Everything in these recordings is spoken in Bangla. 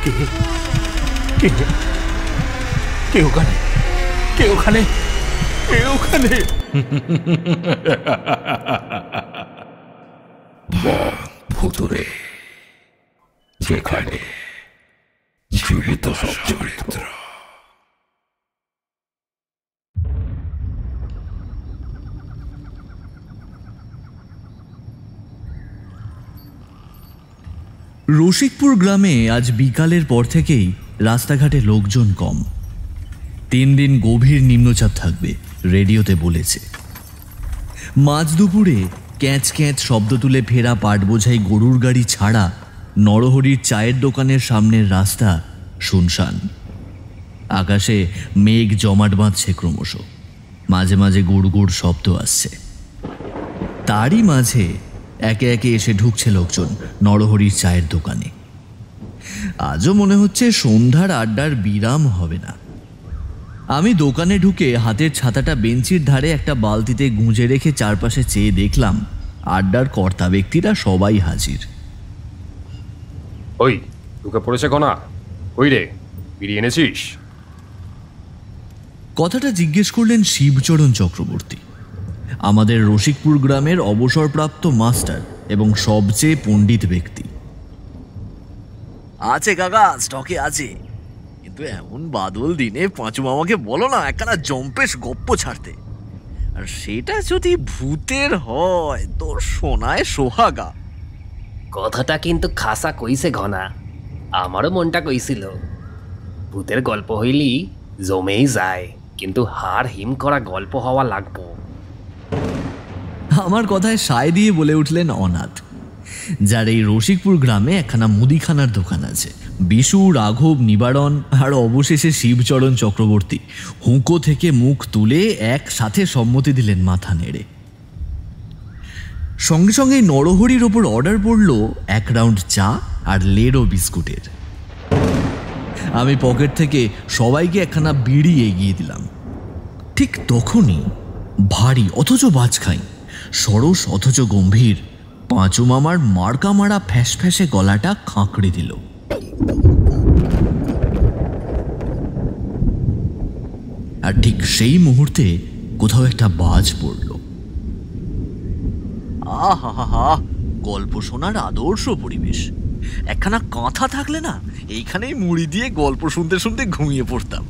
কে কে কে ওখানে? কে ওখানে? কে ওখানে? ভুতুরে, যেখানে জীবিত সব চরিত্র। রসিকপুর গ্রামে আজ বিকালের পর থেকেই রাস্তাঘাটে লোকজন কম। 3 দিন গভীর নিম্নচাপ থাকবে, রেডিওতে বলেছে। মাঝ দুপুরে ক্যাঁচ ক্যাঁচ শব্দ তুলে ফেরা পাট বোঝাই গরুর গাড়ি ছাড়া নরহরির চায়ের দোকানের সামনের রাস্তা শুনশান। আকাশে মেঘ জমাট বাঁধছে ক্রমশ, মাঝে মাঝে গুড় গুড় শব্দ আসছে। তারই মাঝে একে একে এসে ঢুকছে লোকজন নরহরির চায়ের দোকানে। আজও মনে হচ্ছে সন্ধ্যার আড্ডার বিরাম হবে না। আমি দোকানে ঢুকে হাতের ছাতাটা বেঞ্চির ধারে একটা বালতিতে গুঁজে রেখে চারপাশে চেয়ে দেখলাম আড্ডার কর্তা ব্যক্তিরা সবাই হাজির। ওই ঢুকে পড়েছে কনা, ওই রে বিড়ি এনেছিস? কথাটা জিজ্ঞেস করলেন শিবচরণ চক্রবর্তী, আমাদের রসিকপুর গ্রামের অবসরপ্রাপ্ত মাস্টার এবং সবচেয়ে পণ্ডিত ব্যক্তি। আছে কাকা, স্টকে আছে, কিন্তু এমন বাদল দিনে পাঁচু মামাকে বলো না একখানা জম্পেশ গপ্প ছাড়তে, আর সেটা যদি ভূতের হয় তোর সোনায় সোহাগা। কথাটা কিন্তু খাসা কইছে ঘনা, আমারও মনটা কইছিল ভূতের গল্প হইলি জমেই যায়, কিন্তু হাড় হিম করা গল্প হওয়া লাগবো। আমার কথায় সায় দিয়ে বলে উঠলেন অনাথ, যার এই রসিকপুর গ্রামে একখানা মুদিখানার দোকান আছে। বিশু, রাঘব, নিবারণ আর অবশেষে শিবচরণ চক্রবর্তী হুঁকো থেকে মুখ তুলে একসাথে সম্মতি দিলেন মাথা নেড়ে। সঙ্গে সঙ্গে নরহরির ওপর অর্ডার পড়ল 1 রাউন্ড চা আর লেরো বিস্কুটের। আমি পকেট থেকে সবাইকে একখানা বিড়ি এগিয়ে দিলাম। ঠিক তখনই ভারী অথচ বাজখাই, সরস অথচ গম্ভীর পাঁচু মামার মার্কা মারা ফ্যাসফ্যাসে গলাটা খাঁকড়ে দিল। আর ঠিক সেই মুহূর্তে কোথাও একটা বাজ পড়ল। আহা, গল্প শোনার আদর্শ পরিবেশ। একখানা কাঁথা থাকলে না এইখানেই মুড়ি দিয়ে গল্প শুনতে শুনতে ঘুমিয়ে পড়তাম।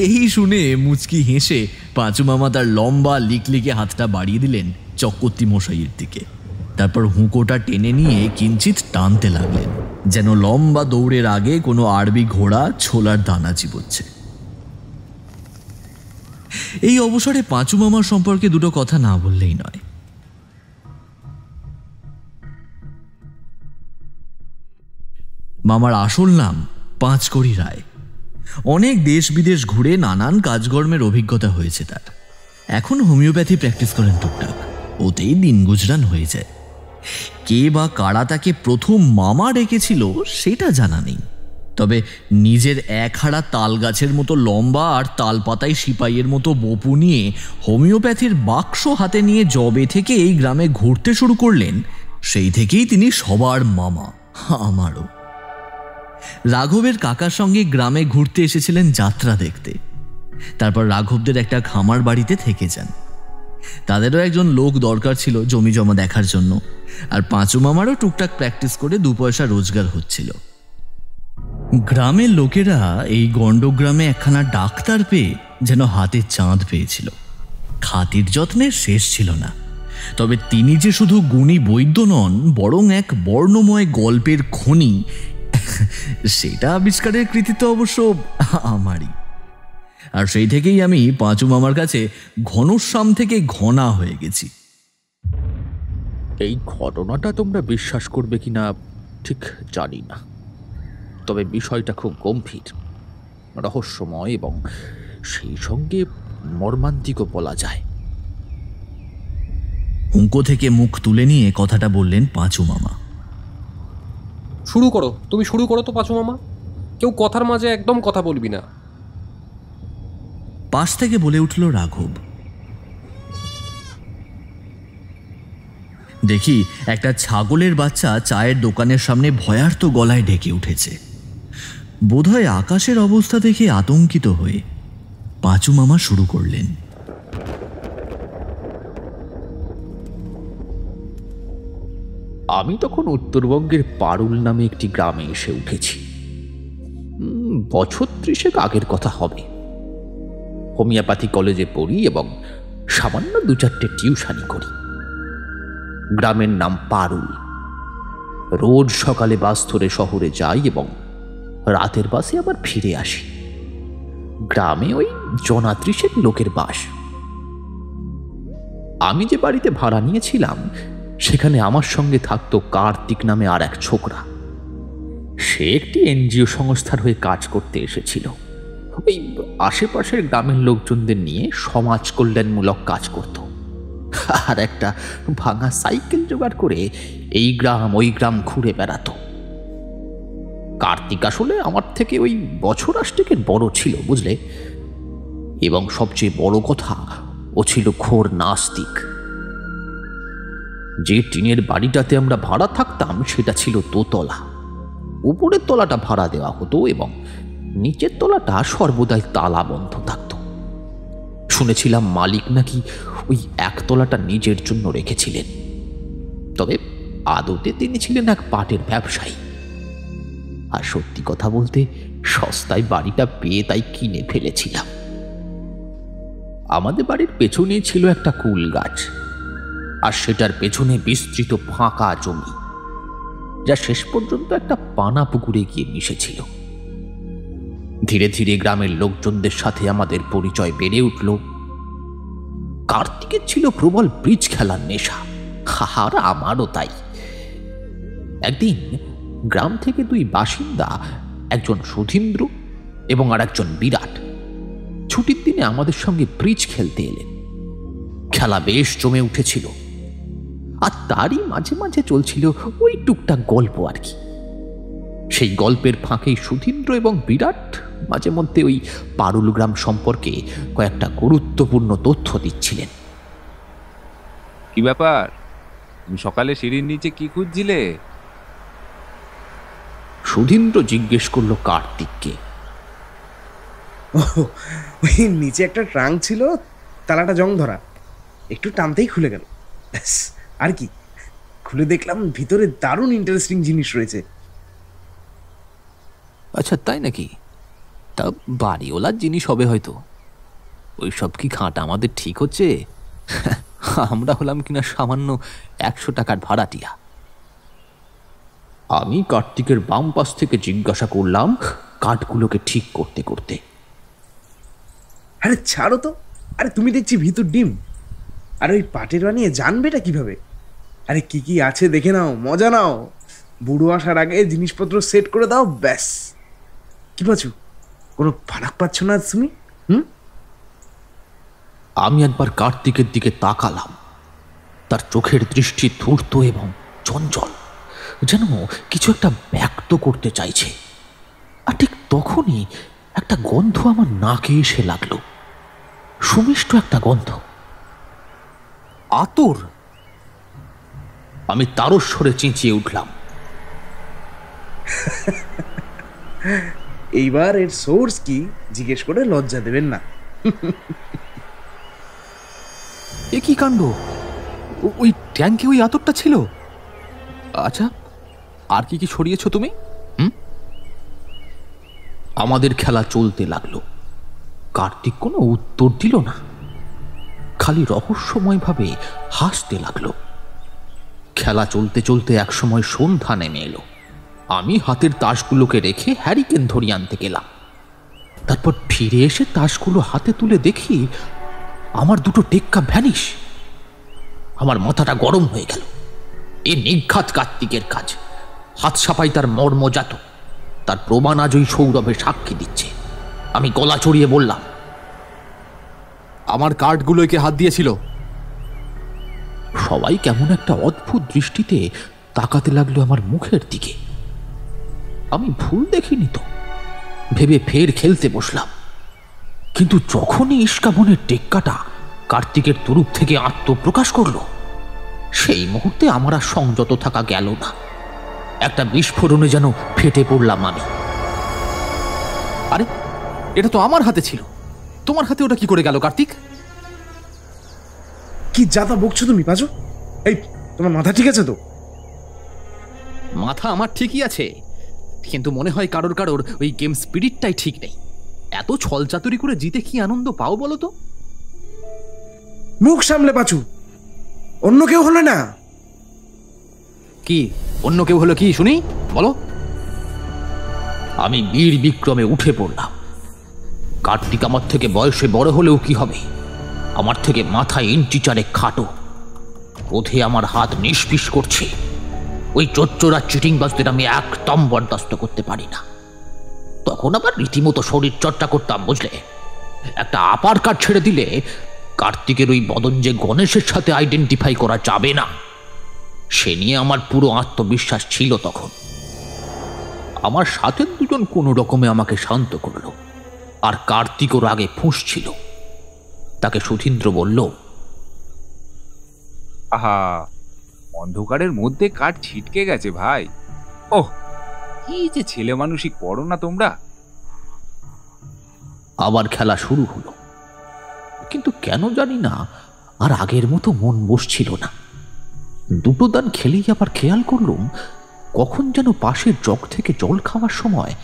এই শুনে মুচকি হেসে পাঁচু মামা তার লম্বা লিকলিকে হাতটা বাড়িয়ে দিলেন চক্রবর্তী মশাইয়ের দিকে। তারপর হুঁকোটা টেনে নিয়ে কিঞ্চিত টানতে লাগলেন, যেন লম্বা দৌড়ের আগে কোনো আরবি ঘোড়া ছোলার দানা চিবোচ্ছে। এই অবসরে পাঁচু মামার সম্পর্কে দুটো কথা না বললেই নয়। মামার আসল নাম পাঁচকড়ি রায়। অনেক দেশ বিদেশ ঘুরে নানান কাজকর্মের অভিজ্ঞতা হয়েছে তার। এখন হোমিওপ্যাথি প্র্যাকটিস করেন টুকটাক, ওতেই দিন গুজরান হয়ে যায়। কে বা কারা তাকে প্রথম মামা ডেকেছিল সেটা জানা নেই, তবে নিজের 1 হাড়া তাল গাছের মতো লম্বা আর তাল পাতায় সিপাইয়ের মতো বপু নিয়ে হোমিওপ্যাথির বাক্স হাতে নিয়ে যবে থেকে এই গ্রামে ঘুরতে শুরু করলেন সেই থেকেই তিনি সবার মামা, আমারও। রাঘবের কাকার সঙ্গে গ্রামে ঘুরতে এসেছিলেন যাত্রা দেখতে, তারপর রাঘবদের একটা খামার বাড়িতে থেকে যান। তাদেরও একজন লোক দরকার ছিল জমি জমা দেখার জন্য, আর পাঁচু মামারও টুকটাক প্র্যাকটিস করে 2 পয়সা রোজগার হচ্ছিল। গ্রামের লোকেরা এই গণ্ডগ্রামে একখানা ডাক্তার পেয়ে যেন হাতে চাঁদ পেয়েছিল। খাতির যত্নের শেষ ছিল না, তবে তিনি যে শুধু গুণী বৈদ্য নন, বরং এক বর্ণময় গল্পের খনি, সেটা আবিষ্কারের কৃতিত্ব অবশ্য আমারই। আর সেই থেকেই আমি পাঁচু মামার কাছে ঘনশ্যাম থেকে ঘনা হয়ে গেছি। এই ঘটনাটা তোমরা বিশ্বাস করবে কিনা ঠিক জানি না, তবে বিষয়টা খুব গম্ভীর, রহস্যময় এবং সেই সঙ্গে মর্মান্তিকও বলা যায়। হুঁকো থেকে মুখ তুলে নিয়ে কথাটা বললেন পাঁচু মামা। শুরু করো, তুমি শুরু করো তো পাঁচু মামা, কেউ কথার মাঝে একদম কথা বলবি না। পাশ থেকে বলে উঠল রাঘব। দেখি একটা ছাগলের বাচ্চা চায়ের দোকানের সামনে ভয়ার্ত গলায় ডেকে উঠেছে। বোধহয় আকাশের অবস্থা দেখে আতঙ্কিত হয়ে পাঁচু মামা শুরু করলেন। আমি তখন উত্তরবঙ্গের পারুল নামে একটি গ্রামে এসে উঠেছি। বছর 30 আগের কথা হবে। হোমিওপ্যাথি কলেজে পড়ি এবং সামান্য 2-4টে টিউশনি করি। গ্রামের নাম পারুল। রোজ সকালে বাস ধরে শহরে যাই এবং রাতের বাসে আবার ফিরে আসি। গ্রামে ওই 30 লোকের বাস। আমি যে বাড়িতে ভাড়া নিয়েছিলাম সেখানে আমার সঙ্গে থাকতো কার্তিক নামে আর এক ছোকরা। সে একটি এনজিও সংস্থার হয়ে কাজ করতে এসেছিল। ওই আশেপাশের গ্রামের লোকজনদের নিয়ে সমাজ কল্যাণমূলক কাজ করত, আর একটা ভাঙা সাইকেল জোগাড় করে এই গ্রাম ওই গ্রাম ঘুরে বেড়াতো। কার্তিক আসলে আমার থেকে ওই বছর 8 বড় ছিল, বুঝলে। এবং সবচেয়ে বড় কথা, ও ছিল ঘোর নাস্তিক। যে টিনের বাড়িটাতে আমরা ভাড়া থাকতাম সেটা ছিল দোতলা। উপরের তলাটা ভাড়া দেওয়া হতো এবং নিচের তলাটা সর্বদাই তালা বন্ধ থাকত। শুনেছিলাম মালিক নাকি ওই একতলাটা নিজের জন্য রেখেছিলেন, তবে আদতে তিনি ছিলেন এক পাটের ব্যবসায়ী। আর সত্যি কথা বলতে সস্তায় বাড়িটা পেয়ে তাই কিনে ফেলেছিলাম। আমাদের বাড়ির পেছনেই ছিল একটা কুল গাছ, আর সেটার পেছনে বিস্তৃত ফাঁকা জমি, যা শেষ পর্যন্ত একটা পানা পুকুরে গিয়ে মিশেছিল। ধীরে ধীরে গ্রামের লোকজনদের সাথে আমাদের পরিচয় বেড়ে উঠল। কার্তিকের ছিল প্রবল ব্রিজ খেলার নেশা, আর আমারও তাই। একদিন গ্রাম থেকে 2 বাসিন্দা, একজন সুধীন্দ্র এবং আর একজন বিরাট, ছুটির দিনে আমাদের সঙ্গে ব্রিজ খেলতে এলেন। খেলা বেশ জমে উঠেছিল, আর তারই মাঝে মাঝে চলছিল ওই টুকটাক গল্প আর কি। সেই গল্পের ফাঁকেই সুধীন্দ্র এবং বিরাট মাঝে মধ্যে ওই পারুল গ্রাম সম্পর্কে কয়েকটা গুরুত্বপূর্ণ তথ্য দিচ্ছিলেন। কি ব্যাপার, তুমি সকালে সিঁড়ির নিচে কি খুঁজছিলে? সুধীন্দ্র জিজ্ঞেস করলো কার্তিককে। ওই নিচে একটা ট্রাঙ্ক ছিল, তালাটা জং ধরা, একটু টানতেই খুলে গেল, ব্যাস। আর কি, খুলে দেখলাম ভিতরে দারুণ ইন্টারেস্টিং জিনিস রয়েছে। আচ্ছা, তাই নাকি? তা বাড়িওয়ালার জিনিস হবে হয়তো। ওইসব কি খাঁটা আমাদের ঠিক হচ্ছে? আমরা হলাম কিনা সামান্য 100 টাকার ভাড়াটিয়া। আমি কার্তিকের বাম পাশ থেকে জিজ্ঞাসা করলাম, কাঠগুলোকে ঠিক করতে করতে। আরে ছাড়ো তো, আরে তুমি দেখছি ভিতর ডিম। আর ওই পাটের বানিয়ে জানবেটা কিভাবে? আরে কি কি আছে দেখে নাও, মজা নাও। বুড়ো আসার আগে জিনিসপত্র সেট করে দাও, ব্যাস। কি পাচ্ছ, কোনো ফারাক পাচ্ছ না তুমি? আমি একবার কার্তিকের দিকে তাকালাম। তার চোখের দৃষ্টি ধূর্ত এবং চঞ্চল, যেন কিছু একটা ব্যক্ত করতে চাইছে। আর ঠিক তখনই একটা গন্ধ আমার নাকে এসে লাগলো, সুমিষ্ট একটা গন্ধ। আতর! আমি তারস্বরে চেঁচিয়ে উঠলাম। এইবার এর সোর্স কি জিজ্ঞেস করে লজ্জা দেবেন না। এ কি কাণ্ড! ওই ট্যাঙ্কে ওই আতরটা ছিল? আচ্ছা, আর কি কি ছড়িয়েছ তুমি? আমাদের খেলা চলতে লাগলো। কার্তিক কোনো উত্তর দিল না, খালি রহস্যময়ভাবে হাসতে লাগলো। খেলা চলতে চলতে একসময় সন্ধ্যা নেমে এলো। আমি হাতের তাসগুলোকে রেখে হ্যারিকেন ধরিয়ে আনতে গেলাম। তারপর ফিরে এসে তাসগুলো হাতে তুলে দেখি আমার 2টো টেক্কা ভ্যানিশ। আমার মাথাটা গরম হয়ে গেল। এ নিঘাত কার্তিকের কাজ। হাত সাপাই তার মর্মজাত, তার প্রমাণ আজ ওই সৌরভে সাক্ষী দিচ্ছে। আমি গলা চড়িয়ে বললাম, আমার কার্ডগুলোকে হাত দিয়েছিল। সবাই কেমন একটা অদ্ভুত দৃষ্টিতে তাকাতে লাগলো আমার মুখের দিকে। আমি ভুল দেখিনি তো ভেবে ফের খেলতে বসলাম। কিন্তু যখনই ইস্কাবনের টেক্কাটা কার্তিকের তুরুপ থেকে আত্মপ্রকাশ করলো, সেই মুহূর্তে আমার আর সংযত থাকা গেল না। একটা বিস্ফোরণে যেন ফেটে পড়লাম আমি। আরে এটা তো আমার হাতে ছিল, তোমার হাতে ওটা কি করে গেল কার্তিক? কি যাতা বকছো তুমি পাঁচু? এই তোমার মাথা ঠিক আছে তো? মাথা আমার ঠিকই আছে, কিন্তু মনে হয় কারোর কারোর ওই গেম স্পিরিটটাই ঠিক নেই। এত ছলচাতুরি করে জিতে কি আনন্দ পাও বলো তো? মুখ সামলে পাঁচু, অন্য কেউ হলে না। কি অন্য কেউ হলো কি শুনি, বলো। আমি বীর বিক্রমে উঠে পড়লাম। কার্তিক আমার থেকে বয়সে বড় হলেও কি হবে, আমার থেকে মাথায় ইঞ্চি চারে খাটো। ক্রোধে আমার হাত নিষ্পিস করছে। ওই চোরচোরা চিটিংবাজদের আমি একদম বরদাস্ত করতে পারি না। তখন আবার রীতিমতো শরীর চর্চা করতাম, বুঝলে। একটা আপার কাট ছেড়ে দিলে কার্তিকের ওই বদন যে গণেশের সাথে আইডেন্টিফাই করা যাবে না, সে নিয়ে আমার পুরো আত্মবিশ্বাস ছিল তখন। আমার সাথে দুজন কোনো রকমে আমাকে শান্ত করল, আর কার্তিক ওর আগে ফুঁসছিল। তাকে সুধীন্দ্র বলল, আহা, অন্ধকারের মধ্যে কাঠ ছিটকে গেছে ভাই। ওহ, কি যে ছেলে মানুষই করো না তোমরা। আবার খেলা শুরু হলো, কিন্তু কেন জানি না আর আগের মতো মন বসছিল না। দুটো দান খেলেই আবার খেয়াল করলুম কখন যেন পাশের জগ থেকে জল খাওয়ার সময়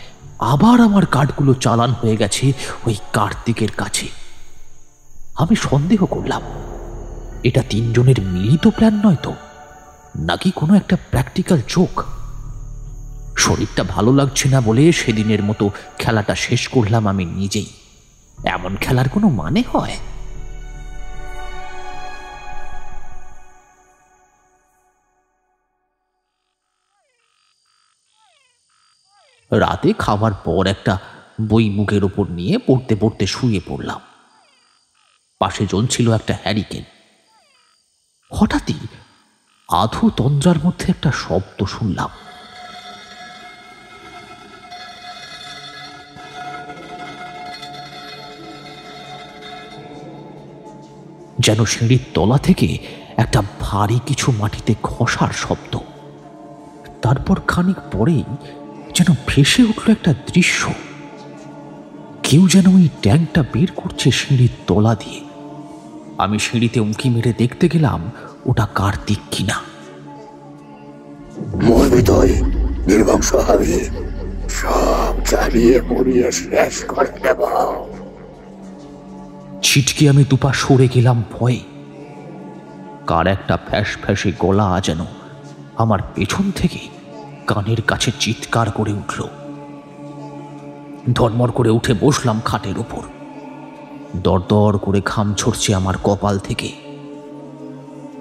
আবার আমার কাঠগুলো চালান হয়ে গেছে ওই কার্তিকের কাছে। আমি সন্দেহ করলাম, এটা তিনজনের মিলিত প্ল্যান নয় তো, নাকি কোনো একটা প্র্যাকটিক্যাল জোক। শরীরটা ভালো লাগছে না বলে সেদিনের মতো খেলাটা শেষ করলাম আমি নিজেই। এমন খেলার কোনো মানে হয়? রাতে খাওয়ার পর একটা বই বুকের ওপর নিয়ে পড়তে পড়তে শুয়ে পড়লাম। পাশে জ্বলছিল একটা হ্যারিকেন। হঠাৎই আধো তন্দ্রার মধ্যে একটা শব্দ শুনলাম। যেন সিঁড়ির তলা থেকে একটা ভারী কিছু মাটিতে ঘষার শব্দ। তারপর খানিক পরেই যেন ভেসে উঠল একটা দৃশ্য। কেউ যেন ওই ট্যাঙ্কটা বের করছে সিঁড়ির তলা দিয়ে। আমি সিঁড়িতে উঁকি মেরে দেখতে গেলাম ওটা কার্তিক কিনা। মরবি তুই, নির্বংশ হবি, সব জ্বালিয়ে পুড়িয়ে শেষ করে দেব। ছিটকে আমি দুপা সরে গেলাম ভয়ে। কার একটা ফ্যাস ফ্যাসে গলা যেন আমার পেছন থেকে কানের কাছে চিৎকার করে উঠল। ধর্মর করে উঠে বসলাম খাটের উপর। দরদর করে ঘাম ঝরছে আমার কপাল থেকে।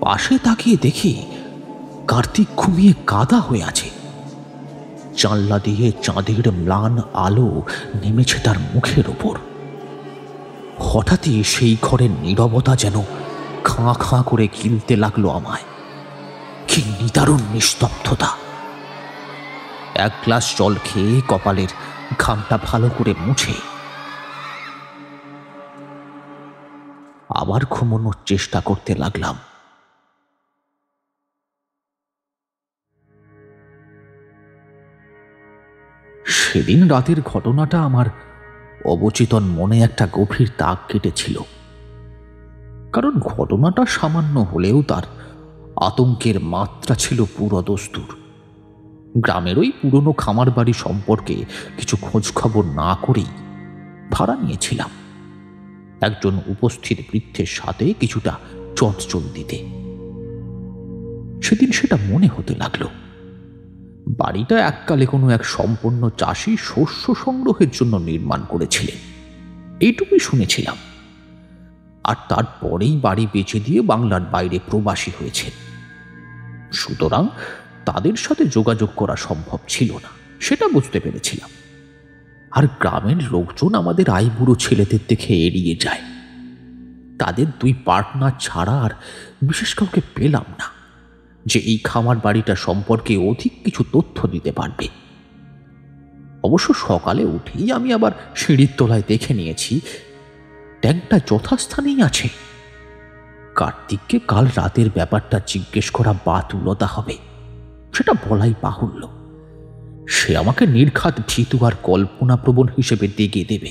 পাশে তাকিয়ে দেখি কার্তিক ঘুমিয়ে কাদা হয়ে আছে। জানলা দিয়ে চাঁদের ম্লান আলো নেমেছে তার মুখের ওপর। হঠাৎই সেই ঘরের নীরবতা যেন খাঁ খাঁ করে গিলতে লাগলো আমায়। কি নিদারুণ নিস্তব্ধতা। এক গ্লাস জল খেয়ে কপালের ঘামটা ভালো করে মুছে আবার ঘুমানোর চেষ্টা করতে লাগলাম। সেদিন রাতের ঘটনাটা আমার অবচেতন মনে একটা গভীর দাগ কেটেছিল। কারণ ঘটনাটা সামান্য হলেও তার আতঙ্কের মাত্রা ছিল পুরোদস্তুর। গ্রামের ওই পুরনো খামার বাড়ি সম্পর্কে কিছু খোঁজ খবর না করেই ভাড়া নিয়েছিলাম একজন উপস্থিত বৃদ্ধের সাথে কিছুটা চটচল দিতে। সেদিন সেটা মনে হতে লাগলো বাড়িটা এককালে কোনো এক সম্পন্ন চাষি শস্য সংগ্রহের জন্য নির্মাণ করেছিলেন, এইটুকুই শুনেছিলাম। আর তারপরেই বাড়ি বেচে দিয়ে বাংলার বাইরে প্রবাসী হয়েছে। সুতরাং তাদের সাথে যোগাযোগ করা সম্ভব ছিল না, সেটা বুঝতে পেরেছিলাম। আর গ্রামের লোকজন আমাদের আইবুড়ো ছেলেদের দেখে এড়িয়ে যায়। তাদের দুই পার্টনার ছাড়া আর বিশেষ কাউকে পেলাম না যে এই খামার বাড়িটা সম্পর্কে অধিক কিছু তথ্য দিতে পারবে। অবশ্য সকালে উঠেই আমি আবার সিঁড়ির তলায় দেখে নিয়েছি ট্যাঙ্কটা যথাস্থানেই আছে। কার্তিককে কাল রাতের ব্যাপারটা জিজ্ঞেস করা বাতুলতা হবে, সেটা বলাই বাহুল্য। সে আমাকে নির্ঘাত ভীতু আর কল্পনাপ্রবণ হিসেবে দেখিয়ে দেবে,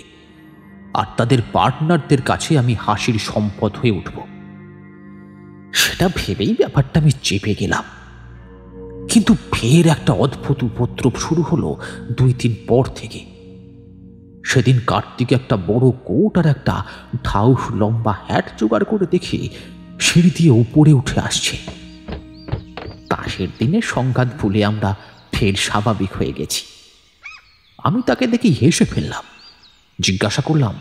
আর তাদের পার্টনারদের কাছে আমি হাসির সম্পদ হয়ে উঠব। সেটা ভেবেই ব্যাপারটা আমি চেপে গেলাম। কিন্তু ফের একটা অদ্ভুত উপদ্রব শুরু হলো 2-3 পর থেকে। সেদিন কার্তিক একটা বড় কোট আর একটা ঢাউস লম্বা হ্যাট জোগাড় করে দেখি সিঁড়ি দিয়ে উপরে উঠে আসছে। তাসের দিনে সংঘাত ভুলে আমরা ফের স্বাভাবিক হয়ে গেছি। আমি তাকে দেখি হেসে ফেললাম, জিজ্ঞাসা করলাম,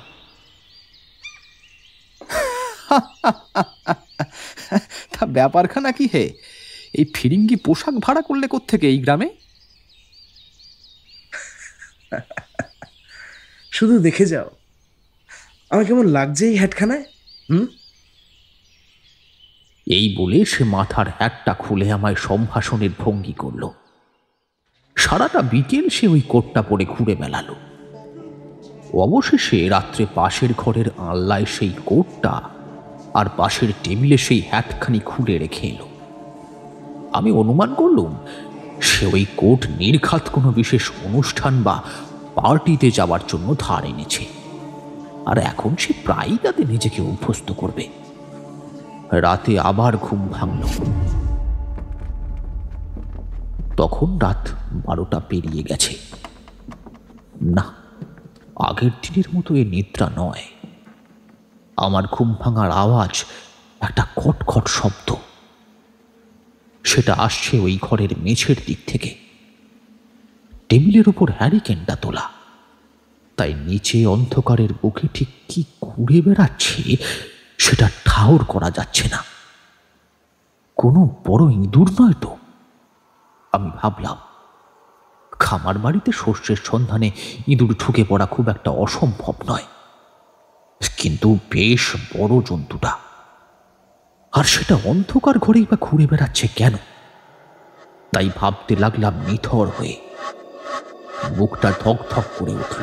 তা ব্যাপারখানা কি হে? এই ফিরিঙ্গি পোশাক ভাড়া করলে কোত্থেকে এই গ্রামে? শুধু দেখে যাও আমার কেমন লাগছে এই হ্যাটখানায়। এই বলে সে মাথার হ্যাটটা খুলে আমায় সম্ভাষণের ভঙ্গি করল। সারাটা বিকেল সে ওই কোটটা পরে ঘুরে বেড়ালো। অবশেষে রাত্রে পাশের ঘরের আল্লায় সেই কোটটা আর পাশের টেবিলে সেই হ্যাটখানি খুলে রেখে এলো। আমি অনুমান করলুম সে ওই কোট নির্ঘাত কোনো বিশেষ অনুষ্ঠান বা পার্টিতে যাওয়ার জন্য ধার এনেছে, আর এখন সে প্রায়ই তাতে নিজেকে অভ্যস্ত করবে। রাতে আবার ঘুম ভাঙল। তখন রাত 12টা পেরিয়ে গেছে। না, আগের দিনের মতো এ নিদ্রা নয়। আমার ঘুম ভাঙার আওয়াজ একটা খটখট শব্দ। সেটা আসছে ওই ঘরের মেঝের দিক থেকে। টেবিলের উপর হ্যারিকেনটা তোলা, তাই নিচে অন্ধকারের বুকে ঠিক কি ঘুরে বেড়াচ্ছে সেটা ঠাউর করা যাচ্ছে না। কোনো বড় ইঁদুর নয় তো? আমি ভাবলাম, খামার বাড়িতে শস্যের সন্ধানে ইঁদুর ঢুকে পড়া খুব একটা অসম্ভব নয়, কিন্তু বেশ বড় জন্তুটা, আর সেটা অন্ধকার ঘরেই বা ঘুরে বেড়াচ্ছে কেন? তাই ভাবতে লাগলাম নিথর হয়ে। বুকটা ধক ধক করে উঠল।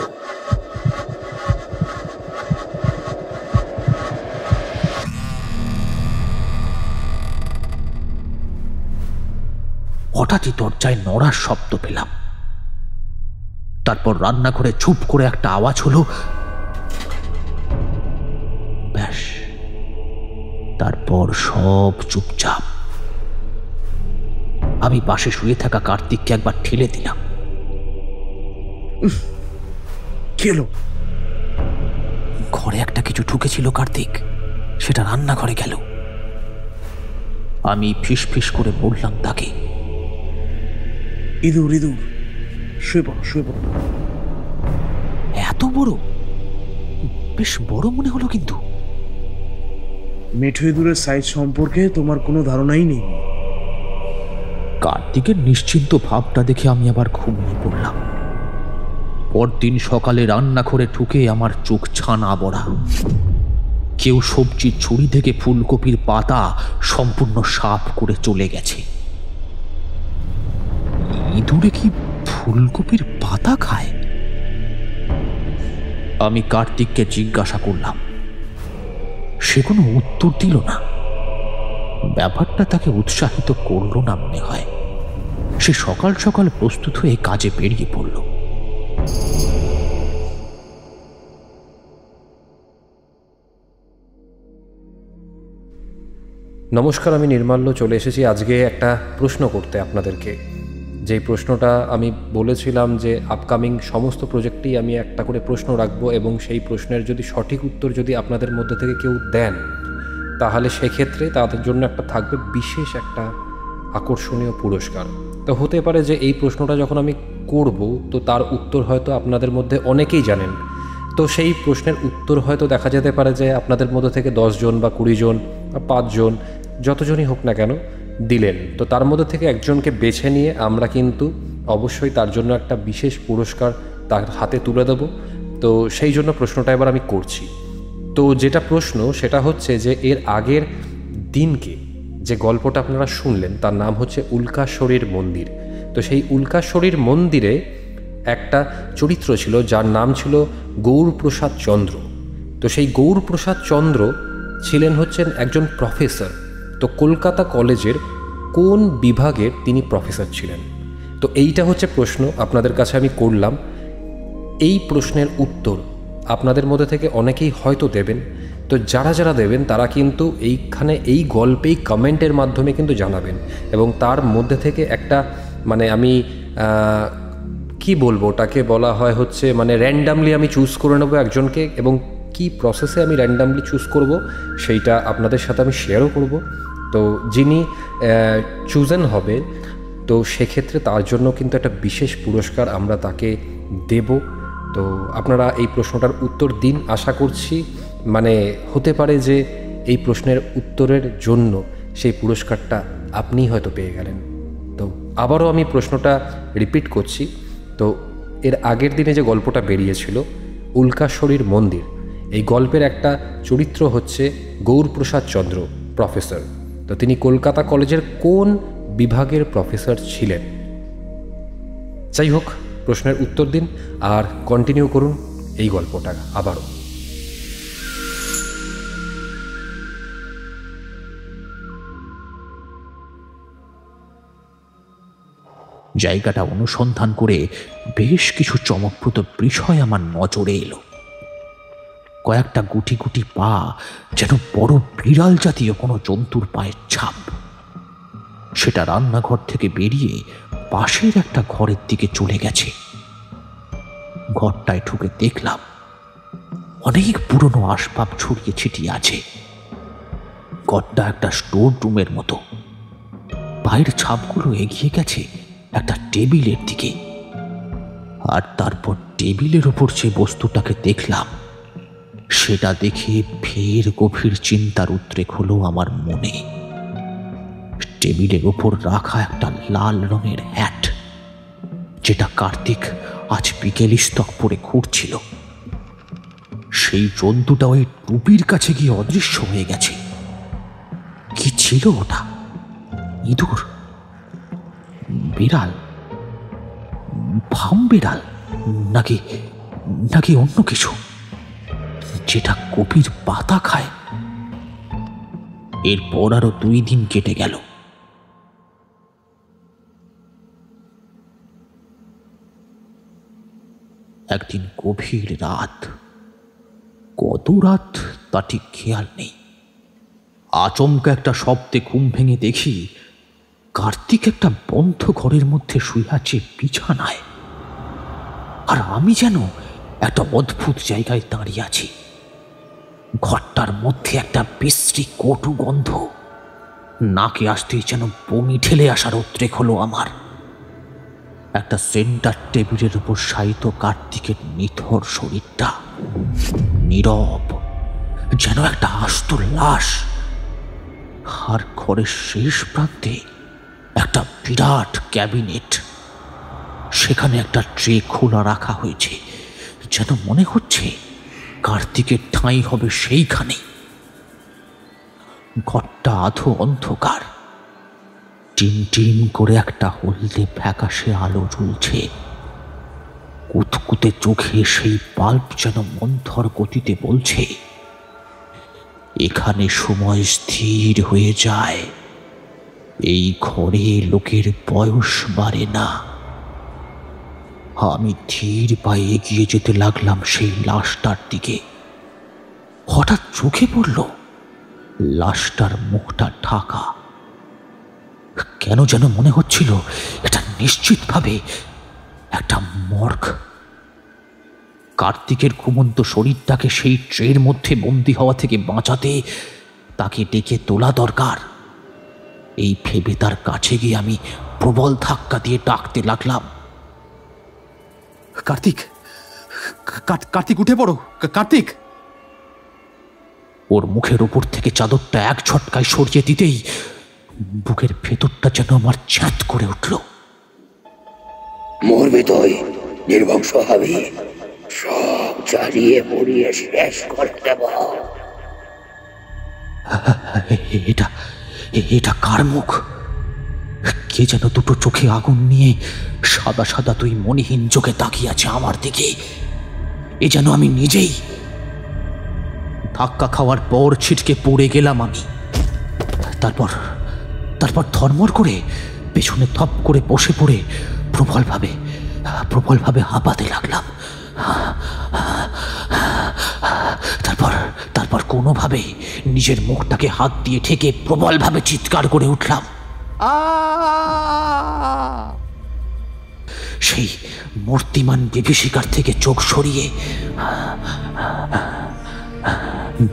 হঠাৎই দরজায় নড়ার শব্দ পেলাম। তারপর রান্নাঘরে চুপ করে একটা আওয়াজ হলো। ব্যাস, তারপর সব চুপচাপ। আমি পাশে শুয়ে থাকা কার্তিককে একবার ঠেলে দিলাম। খেলো। ঘরে একটা কিছু ঢুকেছিল কার্তিক, সেটা রান্নাঘরে গেল। আমি ফিস ফিস করে বললাম তাকে, ইঁদুর ইঁদুর, শুয়ে পড়ো শুয়ে পড়ো। এত বড়? বেশ বড় মনে হলো কিন্তু। মেঠো ইঁদুরের সাইজ সম্পর্কে তোমার কোনো ধারণাই নেই। কার্তিকের নিশ্চিন্ত ভাবটা দেখে আমি আবার ঘুমিয়ে পড়লাম। পরদিন সকালে রান্নাঘরে ঢুকে আমার চোখ ছানা বড়া। কেউ সবজির ছুরি থেকে ফুলকপির পাতা সম্পূর্ণ সাফ করে চলে গেছে। ইঁদুরে কি ফুলকপির পাতা খায়? আমি কার্তিককে জিজ্ঞাসা করলাম। সে কোনো উত্তর দিল না। ব্যাপারটা তাকে উৎসাহিত করল না মনে হয়। সে সকাল সকাল প্রস্তুত হয়ে কাজে বেরিয়ে পড়ল। নমস্কার, আমি নির্মাল্য চলে এসেছি আজকে একটা প্রশ্ন করতে আপনাদেরকে। যেই প্রশ্নটা আমি বলেছিলাম যে আপকামিং সমস্ত প্রজেক্টেই আমি একটা করে প্রশ্ন রাখবো, এবং সেই প্রশ্নের যদি সঠিক উত্তর যদি আপনাদের মধ্যে থেকে কেউ দেন, তাহলে সেক্ষেত্রে তাদের জন্য একটা থাকবে বিশেষ একটা আকর্ষণীয় পুরস্কার। তো হতে পারে যে এই প্রশ্নটা যখন আমি করব, তো তার উত্তর হয়তো আপনাদের মধ্যে অনেকেই জানেন। তো সেই প্রশ্নের উত্তর হয়তো দেখা যেতে পারে যে আপনাদের মধ্যে থেকে 10 জন বা 20 জন বা 5 জন, যতজনই হোক না কেন, দিলেন। তো তার মধ্যে থেকে একজনকে বেছে নিয়ে আমরা কিন্তু অবশ্যই তার জন্য একটা বিশেষ পুরস্কার তার হাতে তুলে দেব। তো সেই জন্য প্রশ্নটা এবার আমি করছি। তো যেটা প্রশ্ন সেটা হচ্ছে যে এর আগের দিনকে যে গল্পটা আপনারা শুনলেন তার নাম হচ্ছে উল্কাশ্বরীর মন্দির। তো সেই উল্কাশ্বরীর মন্দিরে একটা চরিত্র ছিল যার নাম ছিল গৌরপ্রসাদ চন্দ্র। তো সেই গৌরপ্রসাদ চন্দ্র ছিলেন হচ্ছেন একজন প্রফেসর। তো কলকাতা কলেজের কোন বিভাগের তিনি প্রফেসর ছিলেন? তো এইটা হচ্ছে প্রশ্ন আপনাদের কাছে আমি করলাম। এই প্রশ্নের উত্তর আপনাদের মধ্যে থেকে অনেকেই হয়তো দেবেন। তো যারা যারা দেবেন তারা কিন্তু এইখানে এই গল্পেই কমেন্টের মাধ্যমে কিন্তু জানাবেন, এবং তার মধ্যে থেকে একটা মানে আমি কি বলবো, ওটাকে বলা হয় হচ্ছে মানে র্যান্ডামলি আমি চুজ করে নেবো একজনকে, এবং কি প্রসেসে আমি র্যান্ডামলি চুজ করব সেইটা আপনাদের সাথে আমি শেয়ারও করব। তো যিনি চুজেন হবে, তো সেক্ষেত্রে তার জন্য কিন্তু একটা বিশেষ পুরস্কার আমরা তাকে দেব। তো আপনারা এই প্রশ্নটার উত্তর দিন, আশা করছি মানে হতে পারে যে এই প্রশ্নের উত্তরের জন্য সেই পুরস্কারটা আপনিই হয়তো পেয়ে গেলেন। তো আবারও আমি প্রশ্নটা রিপিট করছি। তো এর আগের দিনে যে গল্পটা বেরিয়েছিল উল্কাশ্বরীর মন্দির, এই গল্পের একটা চরিত্র হচ্ছে গৌরপ্রসাদ চন্দ্র প্রফেসর। তো তিনি কলকাতা কলেজের কোন বিভাগের প্রফেসর ছিলেন? যাই হোক, প্রশ্নের উত্তর দিন আর কন্টিনিউ করুন এই গল্পটা আবারও। জায়গাটা অনুসন্ধান করে বেশ কিছু চমকপ্রদ বিষয় আমার নজরে এলো। কয়েকটা গুটি গুটি পা, যেন বড় বিড়াল জাতীয় কোনো জন্তুর পায়ের ছাপ। সেটা রান্নাঘর থেকে বেরিয়ে পাশের একটা ঘরের দিকে চলে গেছে। ঘরটায় ঢুকে দেখলাম অনেক পুরনো আসবাব ছড়িয়ে ছিটিয়ে আছে। ঘরটা একটা স্টোর রুমের মতো। পায়ের ছাপগুলো এগিয়ে গেছে একটা টেবিলের দিকে, আর তারপর টেবিলের ওপর যে বস্তুটাকে দেখলাম সেটা দেখে ফের গভীর চিন্তার উদ্রেক হলো আমার মনে। টেবিলের ওপর রাখা একটা লাল রঙের হ্যাট, যেটা কার্তিক আজ বিকেল স্তক পরে ঘুরছিল। সেই জন্তুটা ওই টুপির কাছে গিয়ে অদৃশ্য হয়ে গেছে। কি ছিল ওটা? ইঁদুর? বিড়াল? ফার্ম বিড়াল? নাকি নাকি অন্য কিছু যেটা কপির পাতা খায়? এরপর আরো 2 দিন কেটে গেল। একদিন গভীর রাত, কত রাত তা ঠিক খেয়াল নেই, আচমকা একটা শব্দে ঘুম ভেঙে দেখি কার্তিক একটা বন্ধ ঘরের মধ্যে শুয়ে আছে বিছানায়, আর আমি যেন একটা অদ্ভুত জায়গায় দাঁড়িয়ে আছি। ঘরটার মধ্যে একটা বিশ্রী কটু গন্ধ, নাকে আসতেই যেন বমি ঠেলে আসার উদ্রেক হলো আমার। একটা সেন্টার টেবিলের উপর শায়িত কার্তিকের নিথর শরীরটা নীরব, যেন একটা আস্ত লাশ। আর ঘরের শেষ প্রান্তে একটা বিরাট ক্যাবিনেট, সেখানে একটা ট্রে খোলা রাখা হয়েছে, যেন মনে হচ্ছে কার্তিকের ঠাঁই হবে সেইখানে। ঘরটা আধো অন্ধকার, টিম টিম করে একটা হলদে ফ্যাকাশে আলো জ্বলছে। কুতকুতে চোখে সেই বাল্ব যেন মন্থর গতিতে বলছে, এখানে সময় স্থির হয়ে যায়, এই ঘরে লোকের বয়স বাড়ে না। আমি ধীর পায়ে এগিয়ে যেতে লাগলাম সেই লাশটার দিকে। হঠাৎ চোখে পড়ল লাশটার মুখটা ঢাকা। কেন যেন মনে হচ্ছিল এটা নিশ্চিতভাবে একটা মর্গ। কার্তিকের ঘুমন্ত শরীরটাকে সেই ট্রের মধ্যে বন্দী হওয়া থেকে বাঁচাতে তাকে ডেকে তোলা দরকার। এই ভেবে তার কাছে গিয়ে আমি প্রবল ধাক্কা দিয়ে ডাকতে লাগলাম, কার্তিক, কার্তিক উঠে পড়ো, কার্তিক। ওর মুখের উপর থেকে চাদরটা এক ঝটকায় সরিয়ে দিতেই বুকের ভেতরটা যেন আমার চ্যাঁত করে উঠল। মরবি তুই, নির্বংশ হবি, সব জ্বালিয়ে পুড়িয়ে শেষ করে দেব। এটা কার মুখ? কে যেন দুটো চোখে আগুন নিয়ে সাদা সাদা তুই মনিহীন চোখে তাকিয়ে আছে আমার দিকে। এ যেন আমি নিজেই। ধাক্কা খাওয়ার পর ছিটকে পড়ে গেলাম আমি। তারপর তারপর থরমর করে পেছনে থপ করে বসে পড়ে প্রবলভাবে হাঁপাতে লাগলাম। তারপর কোনোভাবে নিজের মুখটাকে হাত দিয়ে ঠেকে প্রবলভাবে চিৎকার করে উঠলাম। সেই মূর্তিমান বিভীষিকার থেকে চোখ সরিয়ে,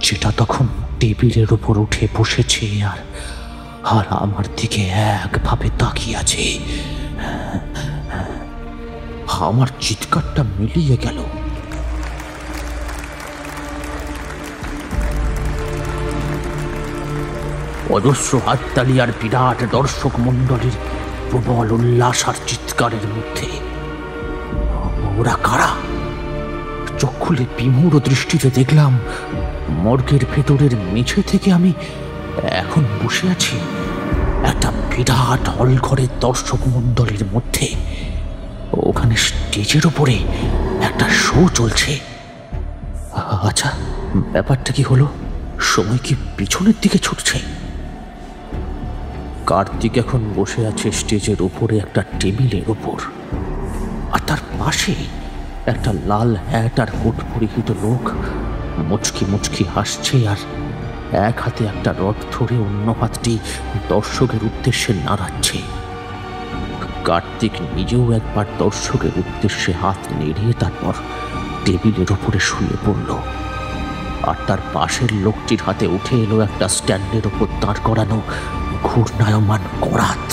যেটা তখন টেবিলের উপর উঠে বসেছে আর আমার দিকে একভাবে তাকিয়ে আছে, আমার চিৎকারটা মিলিয়ে গেল। অজস্র হাততালি আর বিরাট দর্শক মণ্ডলীর প্রবল উল্লাস আর চিৎকারের মধ্যে ওরা কারা? চোখ খুলে বিমূঢ় দৃষ্টিতে দেখলাম মর্গের ভেতরের মেঝে থেকে আমি এখন বসে আছি একটা বিরাট হল ঘরের দর্শক মণ্ডলীর মধ্যে। ওখানে স্টেজের উপরে একটা শো চলছে। আচ্ছা, ব্যাপারটা কি হলো? সময় কি পিছনের দিকে ছুটছে? কার্তিক এখন বসে আছে স্টেজের উপরে একটা টেবিলের উপর, আর তার পাশে একটা লাল হ্যাট আর কোট পরিহিত লোক মুচকি মুচকি হাসছে আর এক হাতে একটা রড ধরে অন্য হাতটি দর্শকের উদ্দেশ্যে নাড়াচ্ছে। কার্তিক নিজেও একবার দর্শকের উদ্দেশ্যে হাত নেড়িয়ে তারপর টেবিলের উপরে শুয়ে পড়ল, আর তার পাশের লোকটির হাতে উঠে এলো একটা স্ট্যান্ডের উপর দাঁড় করানো ঘূর্ণায়মান করাত।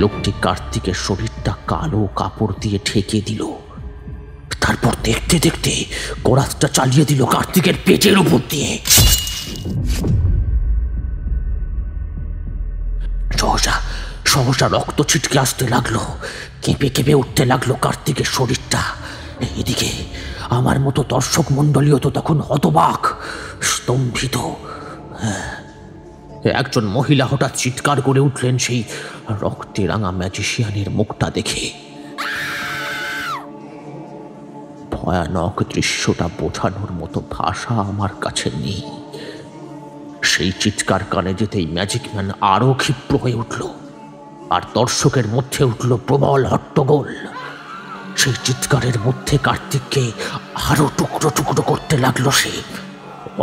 লোকটি কার্তিকের শরীরটা কালো কাপড় দিয়ে ঢেকে দিল, তারপর দেখতে দেখতে করাতটা চালিয়ে দিল কার্তিকের পেটের উপর দিয়ে। সহসা রক্ত ছিটকে আসতে লাগলো, কেঁপে কেঁপে উঠতে লাগলো কার্তিকের শরীরটা। এদিকে আমার মতো দর্শক মণ্ডলীও তো তখন হতবাক, স্তম্ভিত। একজন মহিলা হঠাৎ চিৎকার করে উঠলেন সেই রক্তে রাঙা ম্যাজিশিয়ানের মুখটা দেখে। ভয়ানক দৃশ্যটা বোঝানোর মতো ভাষা আমার কাছে নেই। সেই চিৎকার কানে যেতেই ম্যাজিক ম্যান আরো ক্ষিপ্র হয়ে উঠল, আর দর্শকের মধ্যে উঠল প্রবল হট্টগোল। সেই চিৎকারের মধ্যে কার্তিককে আরো টুকরো টুকরো করতে লাগলো সে।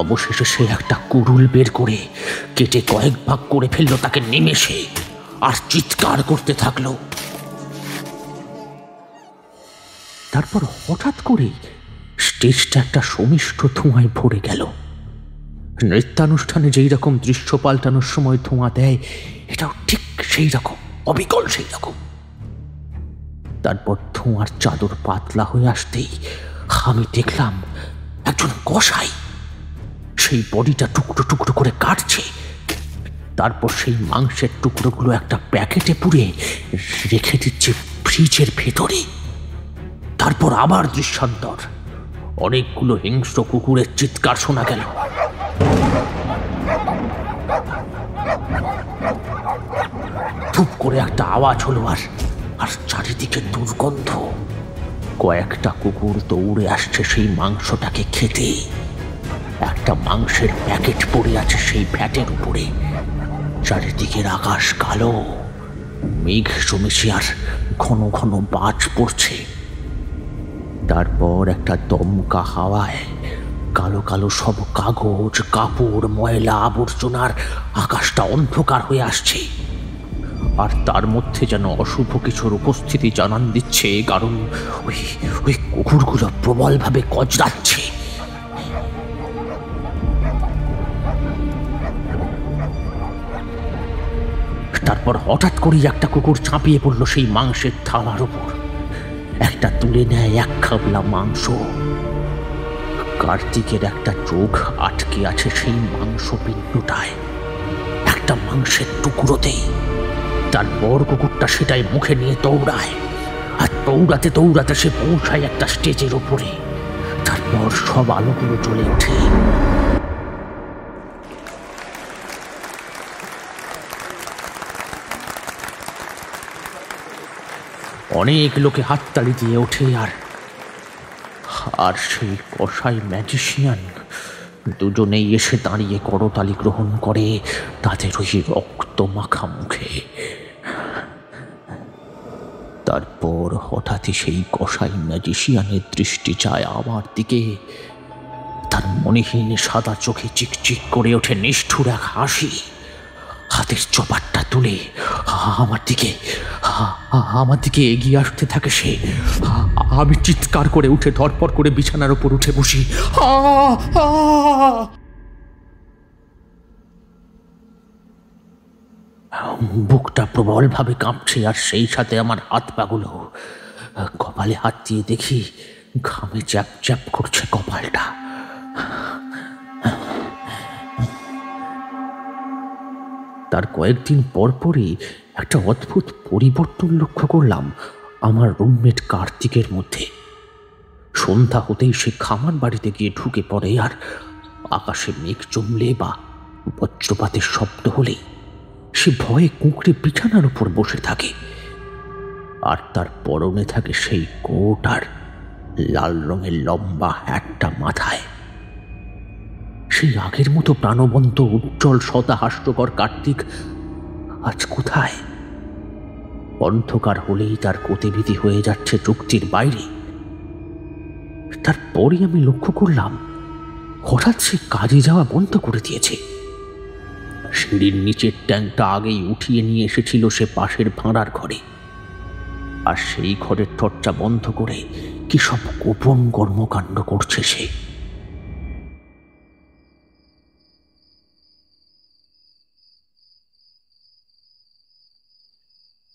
অবশেষে সে একটা কুড়ুল বের করে কেটে কয়েক ভাগ করে ফেললো তাকে নিমেষে, আর চিৎকার করতে থাকলো। তারপর হঠাৎ করে স্টেজটা একটা সমিষ্ট ধোঁয়ায় ভরে গেল। নৃত্যানুষ্ঠানে যেই রকম দৃশ্য পাল্টানোর সময় ধোঁয়া দেয়, এটাও ঠিক সেই রকম, অবিকল সেই রকম। তারপর ধোঁয়ার চাদর পাতলা হয়ে আসতেই আমি দেখলাম একজন কসাই সেই বডিটা টুকরো টুকরো করে কাটছে। তারপর সেই মাংসের টুকরোগুলো একটা প্যাকেটে পুরে রেখে দিচ্ছে ফ্রিজের ভেতরে। তারপর আবার দৃশ্যান্তর, অনেকগুলো হিংস্র কুকুরের চিৎকার শোনা গেল। ধূপ করে একটা আওয়াজ হলো, আর চারিদিকে দুর্গন্ধ। কয়েকটা কুকুর দৌড়ে আসছে সেই মাংসটাকে খেতে। একটা মাংসের প্যাকেট পড়ে আছে সেই ভ্যাটের উপরে। চারিদিকের আকাশ কালো, মেঘ জমেছে আর ঘন ঘন বাজ পড়ছে। তারপর একটা দমকা হাওয়ায় কালো কালো সব কাগজ, কাপড়, ময়লা আবর্জনার আকাশটা অন্ধকার হয়ে আসছে। আর তার মধ্যে যেন অশুভ কিছুর উপস্থিতি জানান দিচ্ছে, কারণ ওই কুকুরগুলো প্রবলভাবে গজরাচ্ছে। তারপর হঠাৎ করেই একটা কুকুর ঝাঁপিয়ে পড়লো সেই মাংসের থালার উপর। একটা তুলে নেয় এক খাবলা মাংস। কার্তিকের একটা চোখ আটকে আছে সেই মাংস পিণ্ডটায়, একটা মাংসের টুকরোতেই। তারপর কুকুরটা সেটাই মুখে নিয়ে দৌড়ায়, আর দৌড়াতে দৌড়াতে সে পৌঁছায় একটা স্টেজের উপরে। তারপর সব আলোগুলো জ্বলে ওঠে। অনেক লোকে হাততালি দিয়ে ওঠে, আর সেই কসাই ম্যাজিশিয়ান দুজনেই এসে দাঁড়িয়ে করতালি গ্রহণ করে তাদের ওই রক্ত মাখা মুখে। তারপর হঠাৎই সেই কসাই ম্যাজিশিয়ানের দৃষ্টি চায় আমার দিকে। তার মনেহীন সাদা চোখে চিকচিক করে ওঠে নিষ্ঠুর এক হাসি। হাতের চপারটা তুলে আমার দিকে এগিয়ে আসতে থাকে সে। আমি চিৎকার করে উঠে ধরপর করে বিছানার উপর উঠে বসি। বুকটা প্রবলভাবে কাঁপছে, আর সেই সাথে আমার হাত পাগুলো। কপালে হাত দিয়ে দেখি ঘামে চ্যাপ চ্যাপ করছে কপালটা। তার কয়েকদিন পরপরই একটা অদ্ভুত পরিবর্তন লক্ষ্য করলাম আমার রুমমেট কার্তিকের মধ্যে। সন্ধ্যা হতেই সে খামার বাড়িতে গিয়ে ঢুকে পড়ে, আর আকাশে মেঘ জমলে বা বজ্রপাতের শব্দ হলেই সে ভয়ে কুঁকড়ে বিছানার উপর বসে থাকে। আর তার পরনে থাকে সেই কোট আর লাল রঙের লম্বা হ্যাটটা মাথায়। সেই আগের মতো প্রাণবন্ত উজ্জ্বল সদা হাস্যকর কার্তিক আজ কোথায়? অন্ধকার হলেই তার গতিবিধি হয়ে যাচ্ছে চুক্তির বাইরে। তারপরই আমি লক্ষ্য করলাম হঠাৎ সে কাজে যাওয়া বন্ধ করে দিয়েছে। সিঁড়ির নিচের ট্যাঙ্কটা আগেই উঠিয়ে নিয়ে এসেছিল সে পাশের ভাঁড়ার ঘরে, আর সেই ঘরের দরজা বন্ধ করে কি সব গোপন কর্মকাণ্ড করছে সে।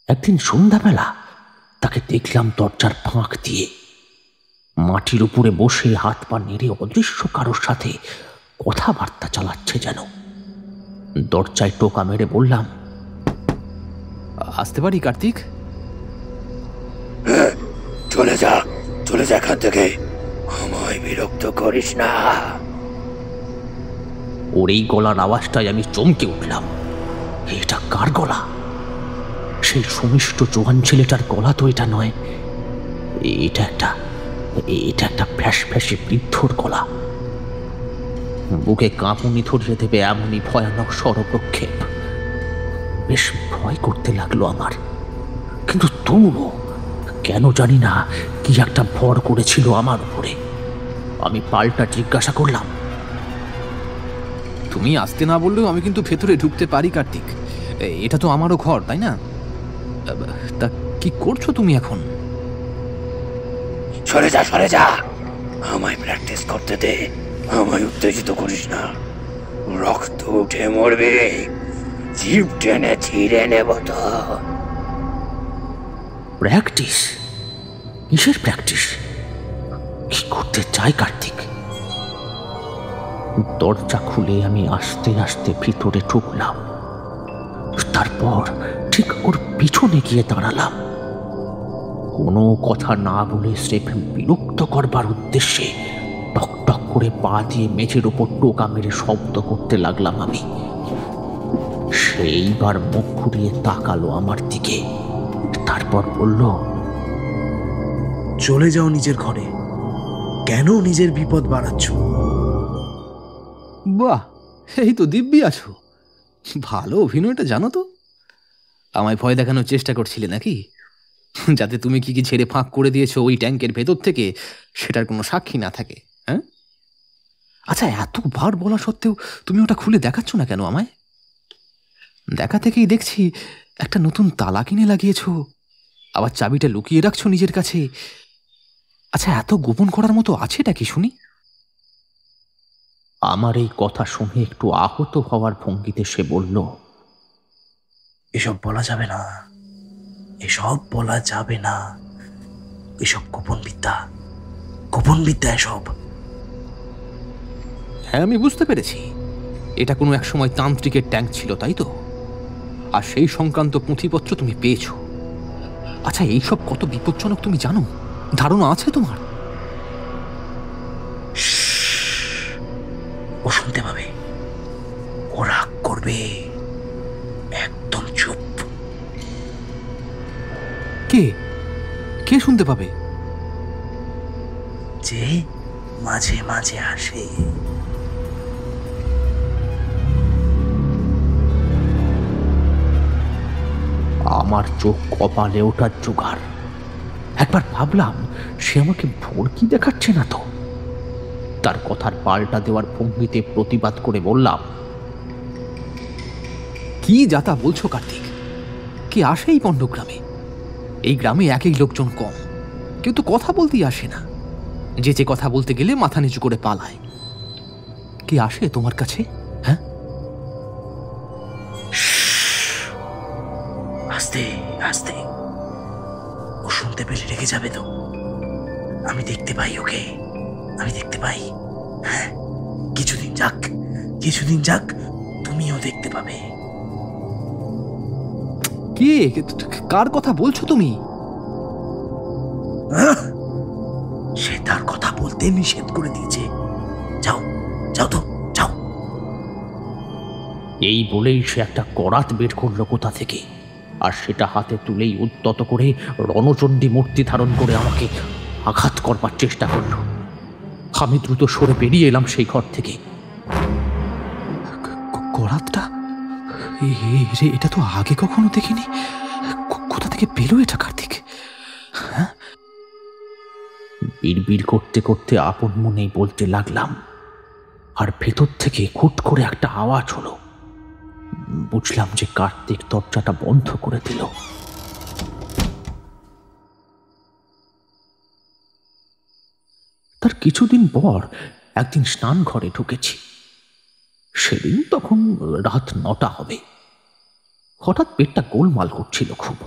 একদিন সন্ধ্যাবেলা তাকে দেখলাম দরজার ফাঁক দিয়ে মাটির উপরে বসে হাত পা নেড়ে অদৃশ্য কারোর সাথে কথাবার্তা চালাচ্ছে যেন। দরজায় টোকা মেরে বললাম, আসতে পারি কার্তিক? চলে যা এখান থেকে, আমায় বিরক্ত করিস না। ওর এই গলার আওয়াজটায় আমি চমকে উঠলাম। এটা কার গলা? সেই সুমিষ্ট জোয়ান ছেলেটার গলা তো এটা নয়। এটা একটা ফ্যাস ফ্যাসে বৃদ্ধর গলা। বুকে কাঁপুনি ধরিয়ে দেবে এমনই ভয়ানক স্বরপ্রক্ষেপ। বেশ ভয় করতে লাগলো আমার, কিন্তু তবুও কেন জানি না কি একটা ভর করেছিল আমার উপরে। আমি পাল্টা জিজ্ঞাসা করলাম, তুমি আসতে না বললেও আমি কিন্তু ভেতরে ঢুকতে পারি কার্তিক। এটা তো আমারও ঘর, তাই না? তা কি করছো তুমি এখন? সরে যা, আমায় প্র্যাকটিস করতে দে, আমায় উত্তেজিত করিস না। রক্ত উঠে মরবে, জিভ টেনে ছিঁড়ে নেব তো। প্র্যাকটিস? কিসের প্র্যাকটিস? কি করতে চাই কার্তিক? দরজা খুলে আমি আস্তে আস্তে ভিতরে ঢুকলাম। তারপর ঠিক ওর পিছনে গিয়ে দাঁড়ালাম। কোনো কথা না বলে স্রেফ বিরক্ত করবার উদ্দেশ্যে টক টক করে পা দিয়ে মেঝের ওপর টোকা মেরে শব্দ করতে লাগলাম আমি। সেইবার মুখ ঘুরিয়ে তাকালো আমার দিকে, তারপর বলল, চলে যাও নিজের ঘরে, কেন নিজের বিপদ বাড়াচ্ছ? বাহ, এই তো দিব্যি আছো। ভালো অভিনয়টা জানো তো। আমায় ভয় দেখানোর চেষ্টা করছিলে নাকি, যাতে তুমি কি ছেড়ে ফাঁক করে দিয়েছো ওই ট্যাঙ্কের ভেতর থেকে সেটার কোনো সাক্ষী না থাকে? হ্যাঁ, আচ্ছা, এতবার বলা সত্ত্বেও তুমি ওটা খুলে দেখাচ্ছ না কেন আমায়? দেখা থেকেই দেখছি একটা নতুন তালা কিনে লাগিয়েছো, আবার চাবিটা লুকিয়ে রাখছো নিজের কাছে। আচ্ছা, এত গোপন করার মতো আছেটা কি শুনি? আমার এই কথা শুনে একটু আহত হওয়ার ভঙ্গিতে সে বলল, এসব বলা যাবে না, এসব গোপন বিদ্যা এসব। হ্যাঁ, আমি বুঝতে পেরেছি এটা কোনো এক সময় তান্ত্রিকের ট্যাঙ্ক ছিল, তাই তো? আর সেই সংক্রান্ত পুঁথিপত্র তুমি পেয়েছো। আচ্ছা, এইসব কত বিপজ্জনক তুমি জানো? ধারণা আছে তোমার? ও শুনতে পাবে, ও রাগ করবে, একদম চুপ। কে শুনতে পাবে? যে মাঝে মাঝে আসে। আমার চোখ কপালে ওঠার জোগাড়। একবার ভাবলাম সে আমাকে ভড়কি দেখাচ্ছে না তো। তার কথার পাল্টা দেওয়ার ভঙ্গিতে প্রতিবাদ করে বললাম, কি যাতা বলছো কার্তিক? কে আসে এই পণ্ডগ্রামে? এই গ্রামে একই লোকজন কম, কেউ তো কথা বলতেই আসে না। যে কথা বলতে গেলে মাথা নিচু করে পালায়। কে আসে তোমার কাছে? হ্যাঁ, আস্তে আস্তে, ও শুনতে পেলে রেখে যাবে তো। আমি দেখতে পাই ওকে, আমি দেখতে পাই। হ্যাঁ, কিছুদিন যাক, তুমিও দেখতে পাবে। কে? কার কথা বলছো তুমি? সে তার কথা বলতে নিষেধ করে দিয়েছে। যাও তো, যাও। এই বলেই সে একটা করাত বের করলো কোথা থেকে, আর সেটা হাতে তুলেই উদ্যত করে রণচণ্ডী মূর্তি ধারণ করে আমাকে আঘাত করবার চেষ্টা করল। আমি দ্রুত সরে বেরিয়ে এলাম সেই ঘর থেকে। করাতটা? এটা তো আগে কখনো দেখিনি। কোথা থেকে পেলো এটা কার্তিক? হ্যাঁ, বিড়বিড় করতে করতে আপন মনেই বলতে লাগলাম, আর ভেতর থেকে খুট করে একটা আওয়াজ হলো। বুঝলাম যে কার্তিক দরজাটা বন্ধ করে দিল। তার কিছুদিন পর একদিন স্নান ঘরে ঢুকেছি। সেদিন তখন রাত 9টা হবে। হঠাৎ পেটটা গোলমাল করছিল খুব।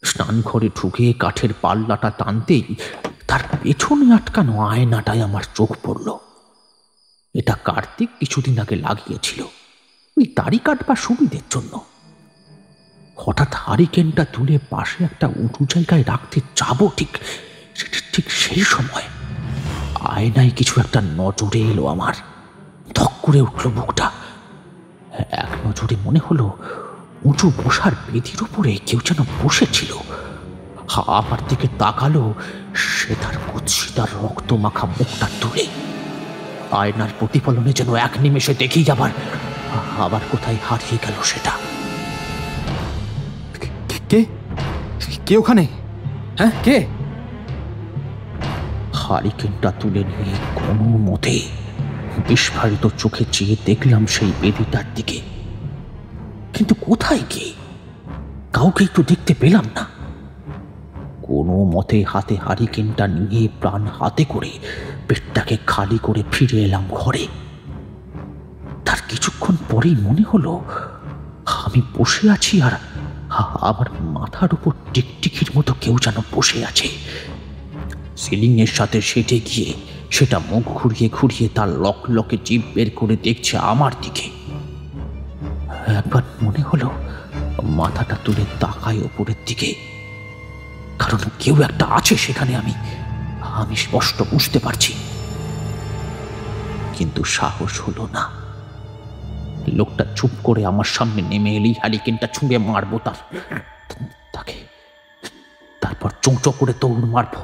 স্নান ঘরে ঢুকে কাঠের পাল্লাটা টানতেই তার পেছনে আটকানো আয়নাটায় আমার চোখ পড়ল। এটা কার্তিক কিছুদিন আগে লাগিয়েছিল, ওই দাড়ি কাটবার সুবিধের জন্য। হঠাৎ হারিকেনটা তুলে পাশে একটা উঁচু জায়গায় রাখতে যাবো ঠিক সেই সময় আয়নায় কিছু একটা নজরে এলো আমার। ধক করে উঠল বুকটা। এক নজরে মনে হলো উঁচু বসার বেদির উপরে কেউ যেন বসেছিল। আমার দিকে তাকালো, সে তার কুৎসিতার রক্ত মাখা মুখটা তুলে। আয়নার প্রতিফলনে যেন এক নিমেষে দেখেই আবার কোথায় হারিয়ে গেল সেটা। কে ওখানে? হ্যাঁ, কে? হারিকেনটা তুলে নিয়ে কোনো মতে বিস্ফারিত চোখে চেয়ে দেখলাম সেই বেদিটার দিকে, কিন্তু কোথায় কে? কাউকেই তো দেখতে পেলাম না। কোনো মতে হাতে হারিকেনটা নিয়ে প্রাণ হাতে করে পেটটাকে খালি করে ফিরে এলাম ঘরে। তার কিছুক্ষণ পরেই মনে হলো আমি বসে আছি, আর আমার মাথার উপর টিকটিকির মতো কেউ যেন বসে আছে। সিলিং এর সাথে সেটে গিয়ে সেটা মুখ ঘুরিয়ে ঘুরিয়ে তার লকে জিভ বের করে দেখছে আমার দিকে। একবার মনে হলো মাথাটা তুলে তাকায় ওপরের দিকে, কারণ কেউ একটা আছে সেখানে, আমি স্পষ্ট বুঝতে পারছি। কিন্তু সাহস হলো না। লোকটা চুপ করে আমার সামনে নেমে এলেই হারিকেনটা ছুঁড়ে মারবো তাকে, তারপর চোঁচো করে দৌড় মারবো।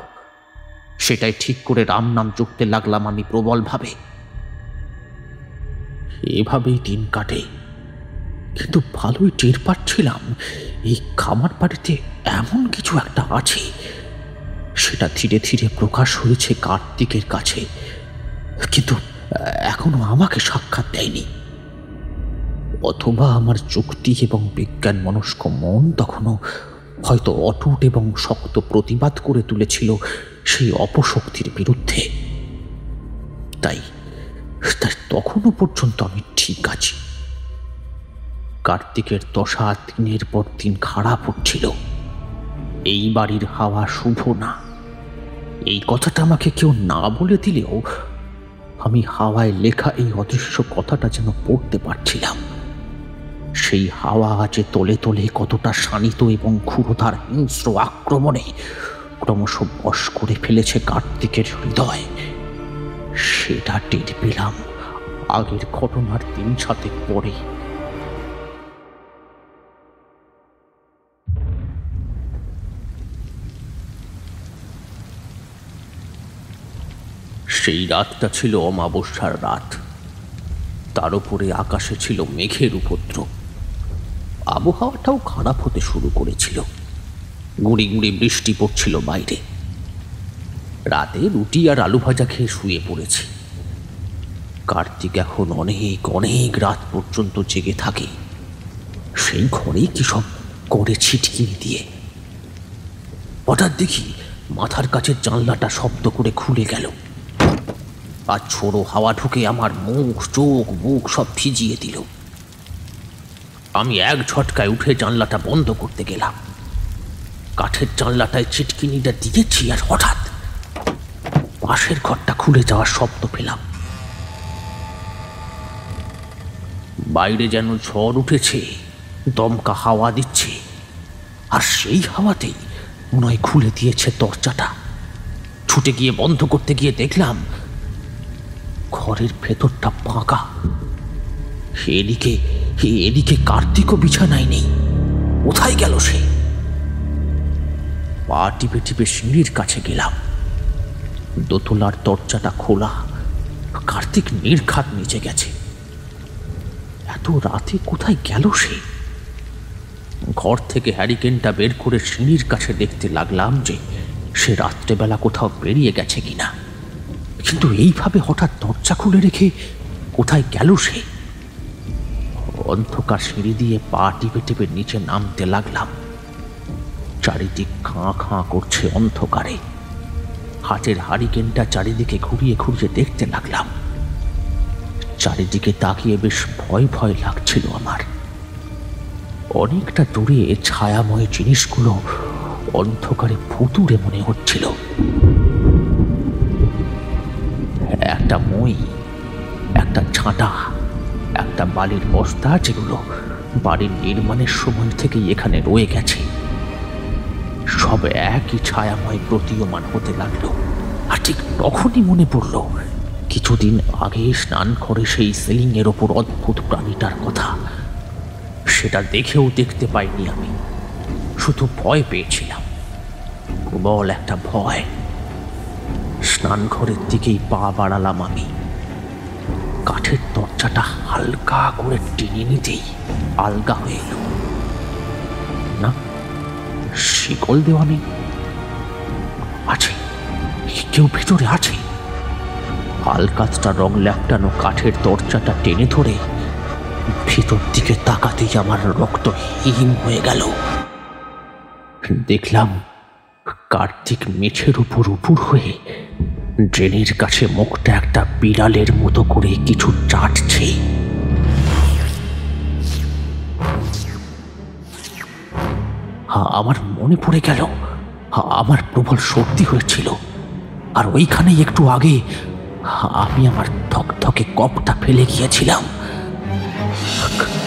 সেটাই ঠিক করে রাম নাম জপতে লাগলাম আমি প্রবল ভাবে। এভাবেই দিন কাটে, কিন্তু ভালোই টের পাচ্ছিলাম এই খামার বাড়িতে এমন কিছু একটা আছে। সেটা ধীরে ধীরে প্রকাশ হয়েছে কার্তিকের কাছে, কিন্তু এখনো আমাকে সাক্ষাৎ দেয়নি। অথবা আমার যুক্তি এবং বিজ্ঞান মনস্ক মন তখনও হয়তো অটুট এবং শক্ত প্রতিবাদ করে তুলেছিল সেই অপশক্তির বিরুদ্ধে। তাই তখনও পর্যন্ত আমি ঠিক আছি। কার্তিকের দশা দিনের পর দিন খারাপ হচ্ছিল। এই বাড়ির হাওয়া শুভ না, এই কথাটা আমাকে কেউ না বলে দিলেও আমি হাওয়ায় লেখা এই অদৃশ্য কথাটা যেন পড়তে পারছিলাম। সেই হাওয়া আজে তলে তলে কতটা শানিত এবং ক্ষুরধার হিংস্র আক্রমণে ক্রমশ বশ করে ফেলেছে কার্তিকের হৃদয়, সেটা টের পেলাম আগের ঘটনার 3-7 পরে। সেই রাতটা ছিল অমাবস্যার রাত। তার উপরে আকাশে ছিল মেঘের উপদ্রব। আবহাওয়াটাও খারাপ হতে শুরু করেছিল। গুঁড়ি গুঁড়ি বৃষ্টি পড়ছিল বাইরে। রাতে রুটি আর আলু ভাজা খেয়ে শুয়ে পড়েছি। কার্তিক এখন অনেক অনেক রাত পর্যন্ত জেগে থাকে। সেই ঘরেই কি সব করে ছিটকিনি দিয়ে। হঠাৎ দেখি মাথার কাছের জানলাটা শব্দ করে খুলে গেল, আর ছোড়ো হাওয়া ঢুকে আমার মুখ, চোখ, বুক সব ভিজিয়ে দিল। আমি এক ঝটকায় উঠে জানলাটা বন্ধ করতে গেলাম। কাঠের জানলাটায় ছিটকিনিটা দিয়েছি, আর হঠাৎ পাশের ঘরটা খুলে যাওয়ার শব্দ পেলাম। বাইরে যেন ঝড় উঠেছে, দমকা হাওয়া দিচ্ছে, আর সেই হাওয়াতেই মনে হয় খুলে দিয়েছে দরজাটা। ছুটে গিয়ে বন্ধ করতে গিয়ে দেখলাম ঘরের ভেতরটা ফাঁকা। এদিকে কার্তিকও বিছানায় নেই। কোথায় গেল সে? পা টিপে টিপে সিঁড়ির কাছে গেলাম। দোতলার দরজাটা খোলা। কার্তিক নির্ঘাত নিচে গেছে। এত রাতে কোথায় গেল সে? ঘর থেকে হ্যারিকেনটা বের করে সিঁড়ির কাছে দেখতে লাগলাম যে সে রাত্রেবেলা কোথাও বেরিয়ে গেছে কিনা। কিন্তু এইভাবে হঠাৎ দরজা খুলে রেখে কোথায় গেল সে? অন্ধকার সিঁড়ি দিয়ে পা টিপে টিপে নিচে নামতে লাগলাম। চারিদিক খাঁ খাঁ করছে অন্ধকারে। হাতের হ্যারিকেনটা চারিদিকে ঘুরিয়ে ঘুরিয়ে দেখতে লাগলাম। চারিদিকে তাকিয়ে বেশ ভয় ভয় লাগছিল আমার। অনেকটা দূরে ছায়াময় জিনিসগুলো অন্ধকারে ভুতুড়ে মনে হচ্ছিল। একটা মই, একটা ঝাঁটা, একটা বালির বস্তা, যেগুলো বাড়ির নির্মাণের সময় থেকেই এখানে রয়ে গেছে, সব একই ছায়াময় প্রতীয়মান হতে লাগলো। আর ঠিক তখনই মনে পড়ল কিছুদিন আগে স্নান করে সেই সিলিং এর ওপর অদ্ভুত প্রাণীটার কথা। সেটা দেখেও দেখতে পাইনি আমি, শুধু ভয় পেয়েছিলাম, প্রবল একটা ভয়। স্নান ঘরের দিকেই পা বাড়ালাম আমি। কাঠের দরজাটা হালকা করে টেনে নিতেই আলগা হয়ে এলো। না, শিকল দেওয়া নেই। আছে, কেউ ভিতরে আছে। হালকাতটা রং ল্যাপটানো কাঠের দরজাটা টেনে ধরে ভিতর দিকে তাকাতেই আমার রক্ত হিম হয়ে গেল। দেখলাম কার্তিক মেঝের উপর উপুর হয়ে ড্রেনের কাছে মুখটা একটা বিড়ালের মতো করে কিছু চাটছে। আমার মনে পড়ে গেল আমার প্রবল সর্দি হয়েছিল, আর ওইখানেই একটু আগে আমি আমার থকথকে কপটা ফেলে গিয়েছিলাম।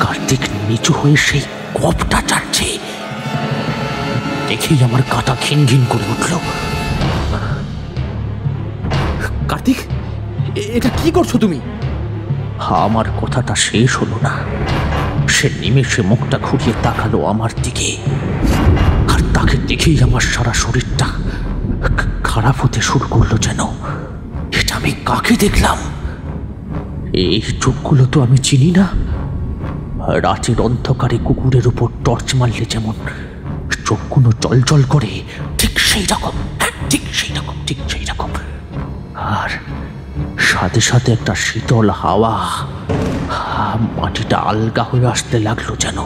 কার্তিক নিচু হয়ে সেই কপটা চাটছে। দেখেই আমার কাঁটা ঘিন ঘিন করে উঠল। কার্তিক, এটা কি করছো তুমি? আমার কথাটা শেষ হলো না। সে নিমেষে মুখটা ঘুরিয়ে তাকালো আমার দিকে, আর তাকে দেখেই আমার সারা শরীরটা খারাপ হতে শুরু করলো। যেন এটা আমি কাকে দেখলাম? এই চোখগুলো তো আমি চিনি না। রাতের অন্ধকারে কুকুরের উপর টর্চ মারলে যেমন চোখগুলো জল করে, ঠিক সেই রকম, ঠিক সেই রকম, ঠিক সেই রকম। আর সাথে সাথে একটা শীতল হাওয়া, মাটিটা আলগা হয়ে আসতে লাগলো। যেন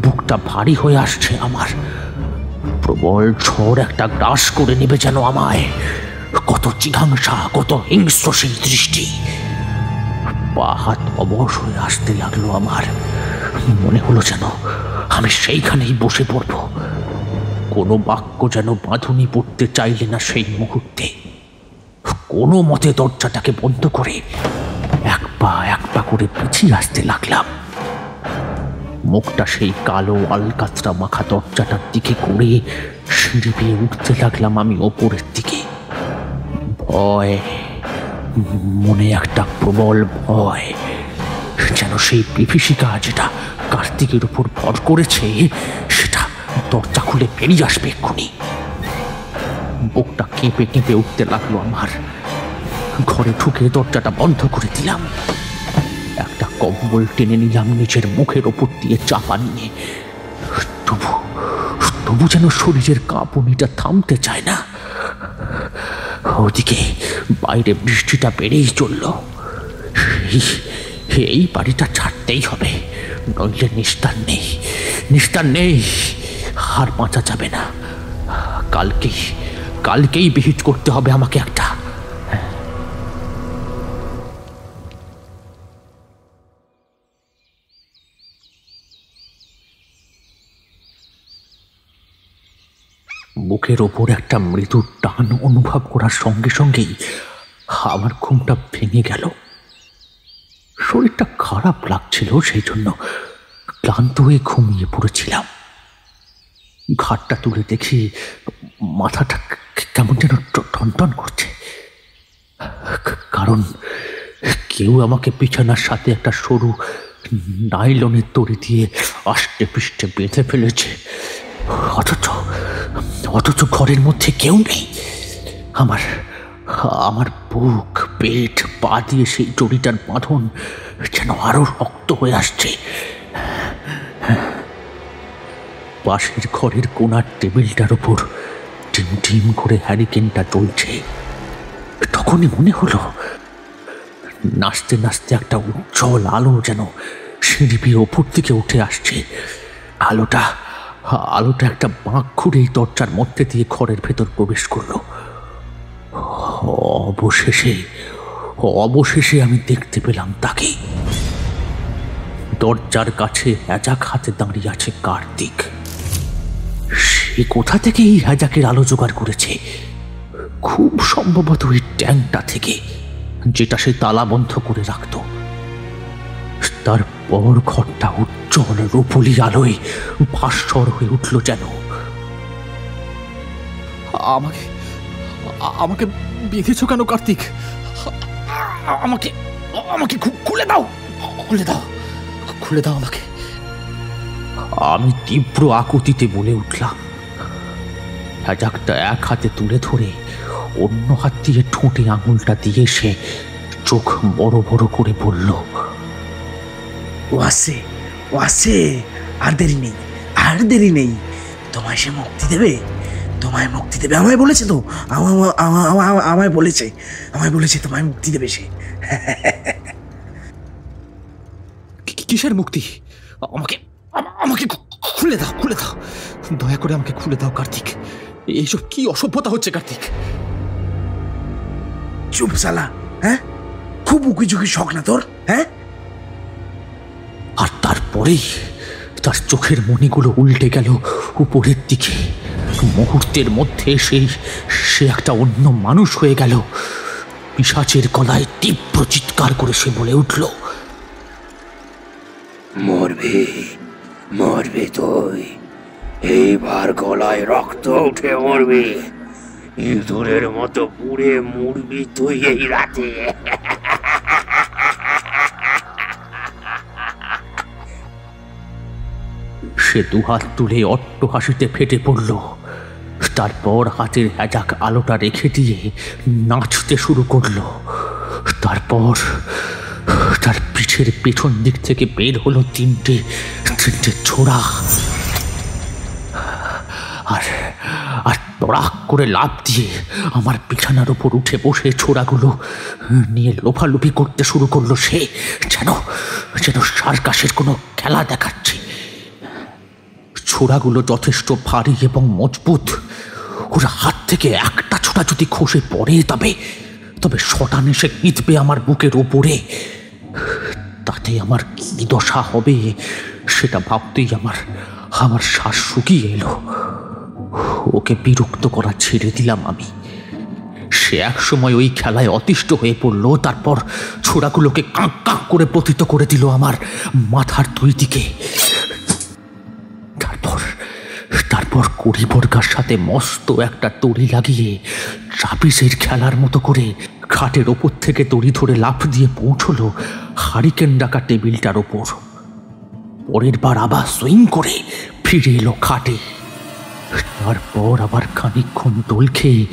বুকটা ভারী হয়ে আসছে আমার। প্রবল ঝড় একটা গ্রাস করে নেবে যেন আমায়। কত জিঘাংসা, কত হিংস্র সেই দৃষ্টি। পা হাত অবশ হয়ে আসতে লাগলো আমার। মনে হলো যেন আমি সেইখানেই বসে পড়ব। কোনো বাক্য যেন বাঁধুনি পড়তে চাইলে না সেই মুহূর্তে। কোনো মতে দরজাটাকে বন্ধ করে এক পা করে পিছিয়ে আসতে লাগলাম। মুখটা সেই কালো আলকাতরা মাখা দরজাটার দিকে করে সিঁড়ি বেয়ে উঠতে লাগলাম আমি ওপরের দিকে। ভয়, মনে একটা প্রবল ভয়, যেন সেই বিভীষিকা যেটা কার্তিকের উপর ভর করেছে সেটা দরজা খুলে বেরিয়ে আসবে এক্ষুনি। বুকটা কেঁপে কেঁপে উঠতে লাগলো আমার। ঘরে ঢুকে দরজাটা বন্ধ করে দিলাম। একটা কম্বল টেনে নিলাম নিজের মুখের ওপর দিয়ে চাপা নিয়ে। তবু যেন শরীরের কাঁপুনিটা থামতে চায় না। ওদিকে বাইরে বৃষ্টিটা বেড়েই চলল। এই বাড়িটা ছাড়তেই হবে, নইলে নিস্তার নেই, হার বাঁচা যাবে না। কালকেই বিহিত করতে হবে আমাকে একটা। বুকের ওপর একটা মৃদু টান অনুভব করার সঙ্গে সঙ্গেই আমার ঘুমটা ভেঙে গেল। শরীরটা খারাপ লাগছিল, সেই জন্য ক্লান্ত হয়ে ঘুমিয়ে পড়েছিলাম। ঘাটটা তুলে দেখি মাথাটা কেমন যেন টনটন করছে, কারণ কেউ আমাকে বিছানার সাথে একটা সরু নাইলনের দড়ি দিয়ে আষ্টে পিষ্টে বেঁধে ফেলেছে। অথচ ঘরের মধ্যে কেউ নেই। আমার বুক, পেট, পা দিয়ে সেই দড়িটার বাঁধন যেন আরো শক্ত হয়ে আসছে। পাশের ঘরের কোণার টেবিলটার উপর টিম করে হ্যারিকেনটা জ্বলছে। তখনই মনে হলো নাচতে নাচতে একটা উজ্জ্বল আলো যেন সিঁড়ি বেয়ে ওপর দিকে উঠে আসছে। আলোটা একটা বাঁক ঘুরেই দরজার মধ্যে দিয়ে ঘরের ভেতর প্রবেশ করলো। অবশেষে আমি দেখতে পেলাম তাকে। দরজার কাছে হ্যাজাক হাতে দাঁড়িয়ে আছে কার্তিক। সে কোথা থেকে এই হ্যাজাকের আলো জোগাড় করেছে? খুব সম্ভবত ওই ট্যাঙ্কটা থেকে, যেটা সে তালা বন্ধ করে রাখত। তারপর ঘরটা উজ্জ্বল রূপলি আলোয় ভাস্বর হয়ে উঠল যেন। আমাকে বেঁধেছ কেন কার্তিক? আমাকে খুলে দাও আমাকে। আমি তীব্র আকুতিতে বলে উঠলাম। হ্যাজাকটা এক হাতে তুলে ধরে অন্য হাত দিয়ে ঠোঁটে আঙুলটা দিয়ে সে চোখ বড় বড় করে বলল, ও আসছে, আর দেরি নেই। তোমায় সে মুক্তি দেবে, আমায় বলেছে তো, আমায় বলেছে তোমায় মুক্তি দেবে সে। কিসের মুক্তি? আমাকে খুলে দাও, দয়া করে আমাকে খুলে দাও কার্তিক। এইসব কি অসভ্যতা হচ্ছে কার্তিক? চুপ শালা, হ্যাঁ? খুব উকিঝুঁকি শখ না তোর, হ্যাঁ? আর তারপরেই তার চোখের মণিগুলো উল্টে গেল উপরের দিকে। মুহূর্তের মধ্যে সে একটা অন্য মানুষ হয়ে গেল। পিশাচের গলায় তীব্র চিৎকার করে সে বলে উঠল, মরবে তুই, এইবার গলায় রক্ত উঠে মরবি, ইঁদুরের মতো পুড়ে মরবি তুই এই রাতে। সে দুহাত তুলে অট্ট হাসিতে ফেটে পড়ল। তারপর হাতের হ্যাজাক আলোটা রেখে দিয়ে নাচতে শুরু করলো। তারপর তার পিঠের পেছন দিক থেকে বের হলো তিনটে ছোড়া, আর তড়াক করে লাফ দিয়ে আমার বিছানার উপর উঠে বসে ছোড়াগুলো নিয়ে লোফালুফি করতে শুরু করলো। সে যেন সার্কাসের কোনো খেলা দেখাচ্ছে। ছোড়াগুলো যথেষ্ট ভারী এবং মজবুত। ওর হাত থেকে একটা ছোড়া যদি খসে পড়ে তবে শটানে সে কিঁতবে আমার বুকের ওপরে। তাতে আমার কি দশা হবে সেটা ভাবতেই আমার শ্বাস শুকিয়ে এলো। ওকে বিরক্ত করা ছেড়ে দিলাম আমি। সে একসময় ওই খেলায় অতিষ্ঠ হয়ে পড়ল। তারপর ছোড়াগুলোকে কাঁক কাঁক করে পতিত করে দিল আমার মাথার দুই দিকে। তারপর কড়িবর্গার সাথে মস্ত একটা দড়ি লাগিয়ে ট্রাপিজের খেলার মতো করে খাটের ওপর থেকে দড়ি ধরে লাফ দিয়ে পৌঁছলো হারিকেন ডাকা টেবিলটার ওপর। পরের বার আবার সুইং করে ফিরে এলো খাটে। তারপর আবার খানিকক্ষণ দোল খেয়ে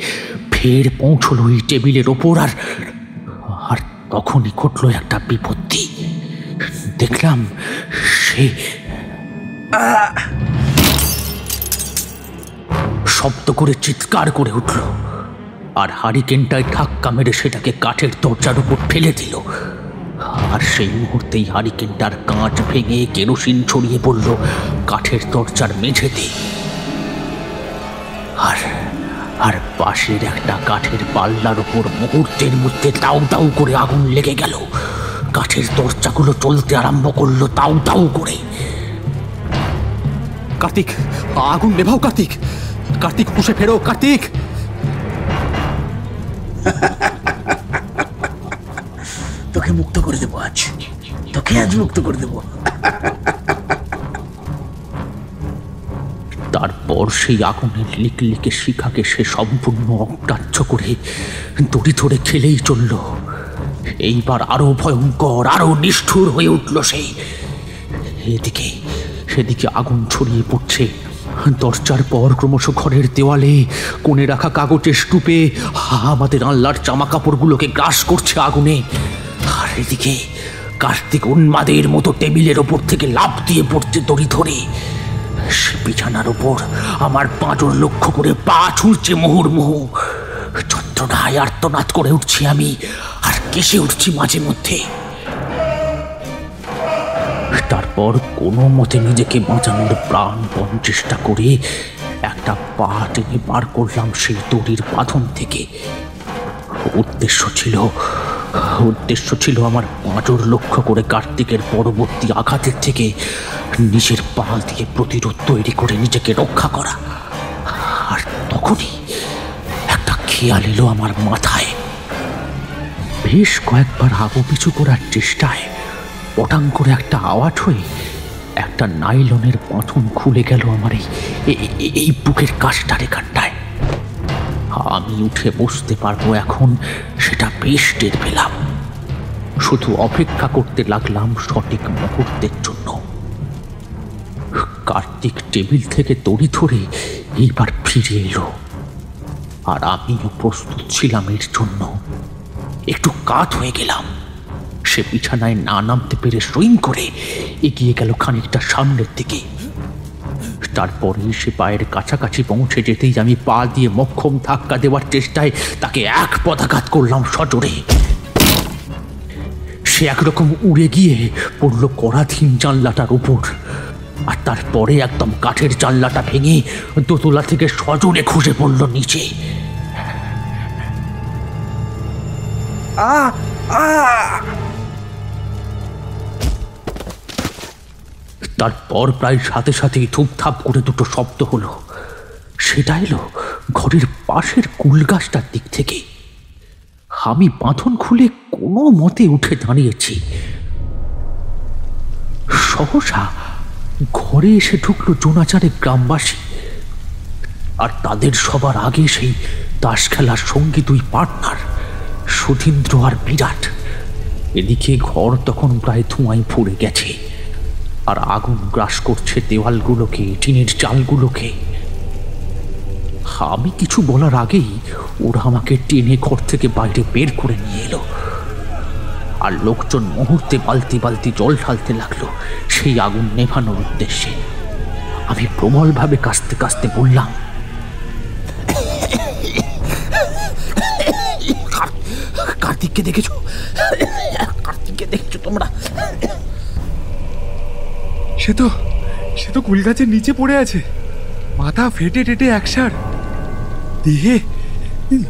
ফের পৌঁছলো ওই টেবিলের ওপর। আর তখনই ঘটলো একটা বিপত্তি। দেখলাম সে শব্দ করে চিৎকার করে উঠল আর হারিকেনটায় ধাক্কা মেরে সেটাকে কাঠের দরজার উপর ফেলে দিল। আর সেই মুহূর্তেই হারিকেনটার কাঁচ ভেঙে কেরোসিন ছড়িয়ে পড়ল কাঠের দরজার মেঝেতে। আর পাশের একটা কাঠের পাল্লার উপর মুহূর্তের মধ্যে তাও তাও করে আগুন লেগে গেল। কাঠের দরজাগুলো চলতে আরম্ভ করলো তাও তাও করে। কার্তিক, আগুন নেভাও কার্তিক! কার্তিক, হুঁশে ফেরো কার্তিক! তোকে মুক্ত করে দেবো আজ, তোকে আজ মুক্ত করে দেবো। তারপর সেই আগুনের লিকলিকে শিখাকে সে সম্পূর্ণ অগ্রাহ্য করে দড়ি ধরে খেলেই চলল। এইবার আরো ভয়ঙ্কর, আরো নিষ্ঠুর হয়ে উঠল সে। সেদিকে আগুন ছড়িয়ে পড়ছে দরজার পর ক্রমশ ঘরের দেওয়ালে, কোণে রাখা কাগজের স্তূপে আমাদের আল্লাহর জামা কাপড়গুলোকে গ্রাস করছে আগুনে। আর এদিকে কার্তিক উন্মাদের মতো টেবিলের ওপর থেকে লাফ দিয়ে পড়ছে দড়ি ধরে। সে বিছানার ওপর আমার পাঁজর লক্ষ্য করে পা ছুঁড়ছে মুহুর্মুহু। যন্ত্রণায় আর্তনাদ করে উঠছি আমি, আর কেসে উঠছি মাঝে মধ্যে। তারপর কোনো মতে নিজেকে বাঁচানোর প্রাণপণ চেষ্টা করে একটা পা টেনে বার করলাম সেই দড়ির বাঁধন থেকে। উদ্দেশ্য ছিল আমার পাঁজর লক্ষ্য করে কার্তিকের পরবর্তী আঘাতের থেকে নিজের পা দিয়ে প্রতিরোধ তৈরি করে নিজেকে রক্ষা করা। আর তখনই একটা খেয়াল এলো আমার মাথায়। বেশ কয়েকবার আগু পিছু করার চেষ্টায় পটাং করে একটা আওয়াজ হয়ে একটা নাইলনের বাঁধন খুলে গেল আমার এই বুকের কাছটার এখানটায়। আমি উঠে বসতে পারবো এখন, সেটা বেশ টের পেলাম। শুধু অপেক্ষা করতে লাগলাম সঠিক মুহূর্তের জন্য। কার্তিক টেবিল থেকে দড়ি ধরে এইবার ফিরে এলো, আর আমিও প্রস্তুত ছিলাম এর জন্য। একটু কাত হয়ে গেলাম। সে বিছানায় না নামতে পেরে সুইং করে এগিয়ে গেল খানিকটা সামনের দিকে। তারপরে সে পায়ের কাছাকাছি পৌঁছে যেতেই আমি পা দিয়ে মক্ষম ধাক্কা দেওয়ার চেষ্টায় তাকে এক পদাঘাত করলাম সজোরে। সে একরকম উড়ে গিয়ে পড়ল কড়াধীন জানলাটার উপর, আর তারপরে একদম কাঠের জানলাটা ভেঙে দোতলা থেকে সজোরে খসে পড়ল নিচে। তারপর প্রায় সাথে সাথেই ধূপধাপ করে দুটো শব্দ হলো। সেটা এলো ঘরের পাশের কুল গাছটার দিক থেকে। আমি বাঁধন খুলে কোনো মতে উঠে দাঁড়িয়েছি। সহসা ঘরে এসে ঢুকলো জোনাচারের গ্রামবাসী, আর তাদের সবার আগে সেই তাস খেলার সঙ্গী দুই পার্টনার সুধীন্দ্র আর বিরাট। এদিকে ঘর তখন প্রায় ধোঁয়ায় ভরে গেছে, আর আগুন গ্রাস করছে দেওয়ালগুলোকে, টিনের চালগুলোকে। আমি কিছু বলার আগেই ওরা আমাকে টেনে ঘর থেকে বাইরে বের করে নিয়ে এলো, আর লোকজন মুহূর্তে বালতি বালতি জল ঢালতে লাগলো সেই আগুন নেভানোর উদ্দেশ্যে। আমি প্রবলভাবে কাঁচতে কাঁচতে বললাম, কার্তিককে দেখেছো? কার্তিককে দেখেছো তোমরা? সে তো কুল গাছের নিচে পড়ে আছে, মাথা ফেটে টেটে একসার।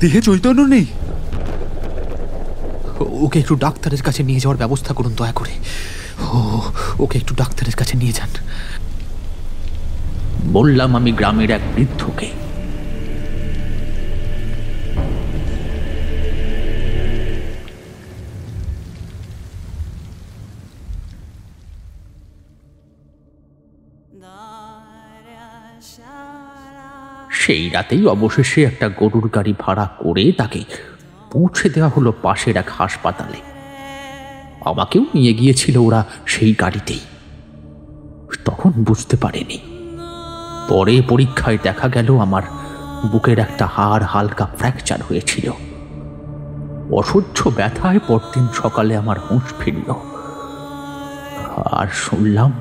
দেহে চৈতন্য নেই। ওকে একটু ডাক্তারের কাছে নিয়ে যাওয়ার ব্যবস্থা করুন দয়া করে। ওকে একটু ডাক্তারের কাছে নিয়ে যান, বললাম আমি গ্রামের এক বৃদ্ধকে। সেই রাতেই অবশেষে একটা গরুর গাড়ি ভাড়া করে তাকে পৌঁছে দেওয়া হলো পাশের এক হাসপাতালে। আমাকেও নিয়ে গিয়েছিল ওরা সেই গাড়িতেই। তখন বুঝতে পারিনি, পরে পরীক্ষায় দেখা গেল আমার বুকের একটা হাড় হালকা ফ্র্যাকচার হয়েছিল। অসহ্য ব্যথায় পরদিন সকালে আমার হুঁশ ফিরল। আর শুনলাম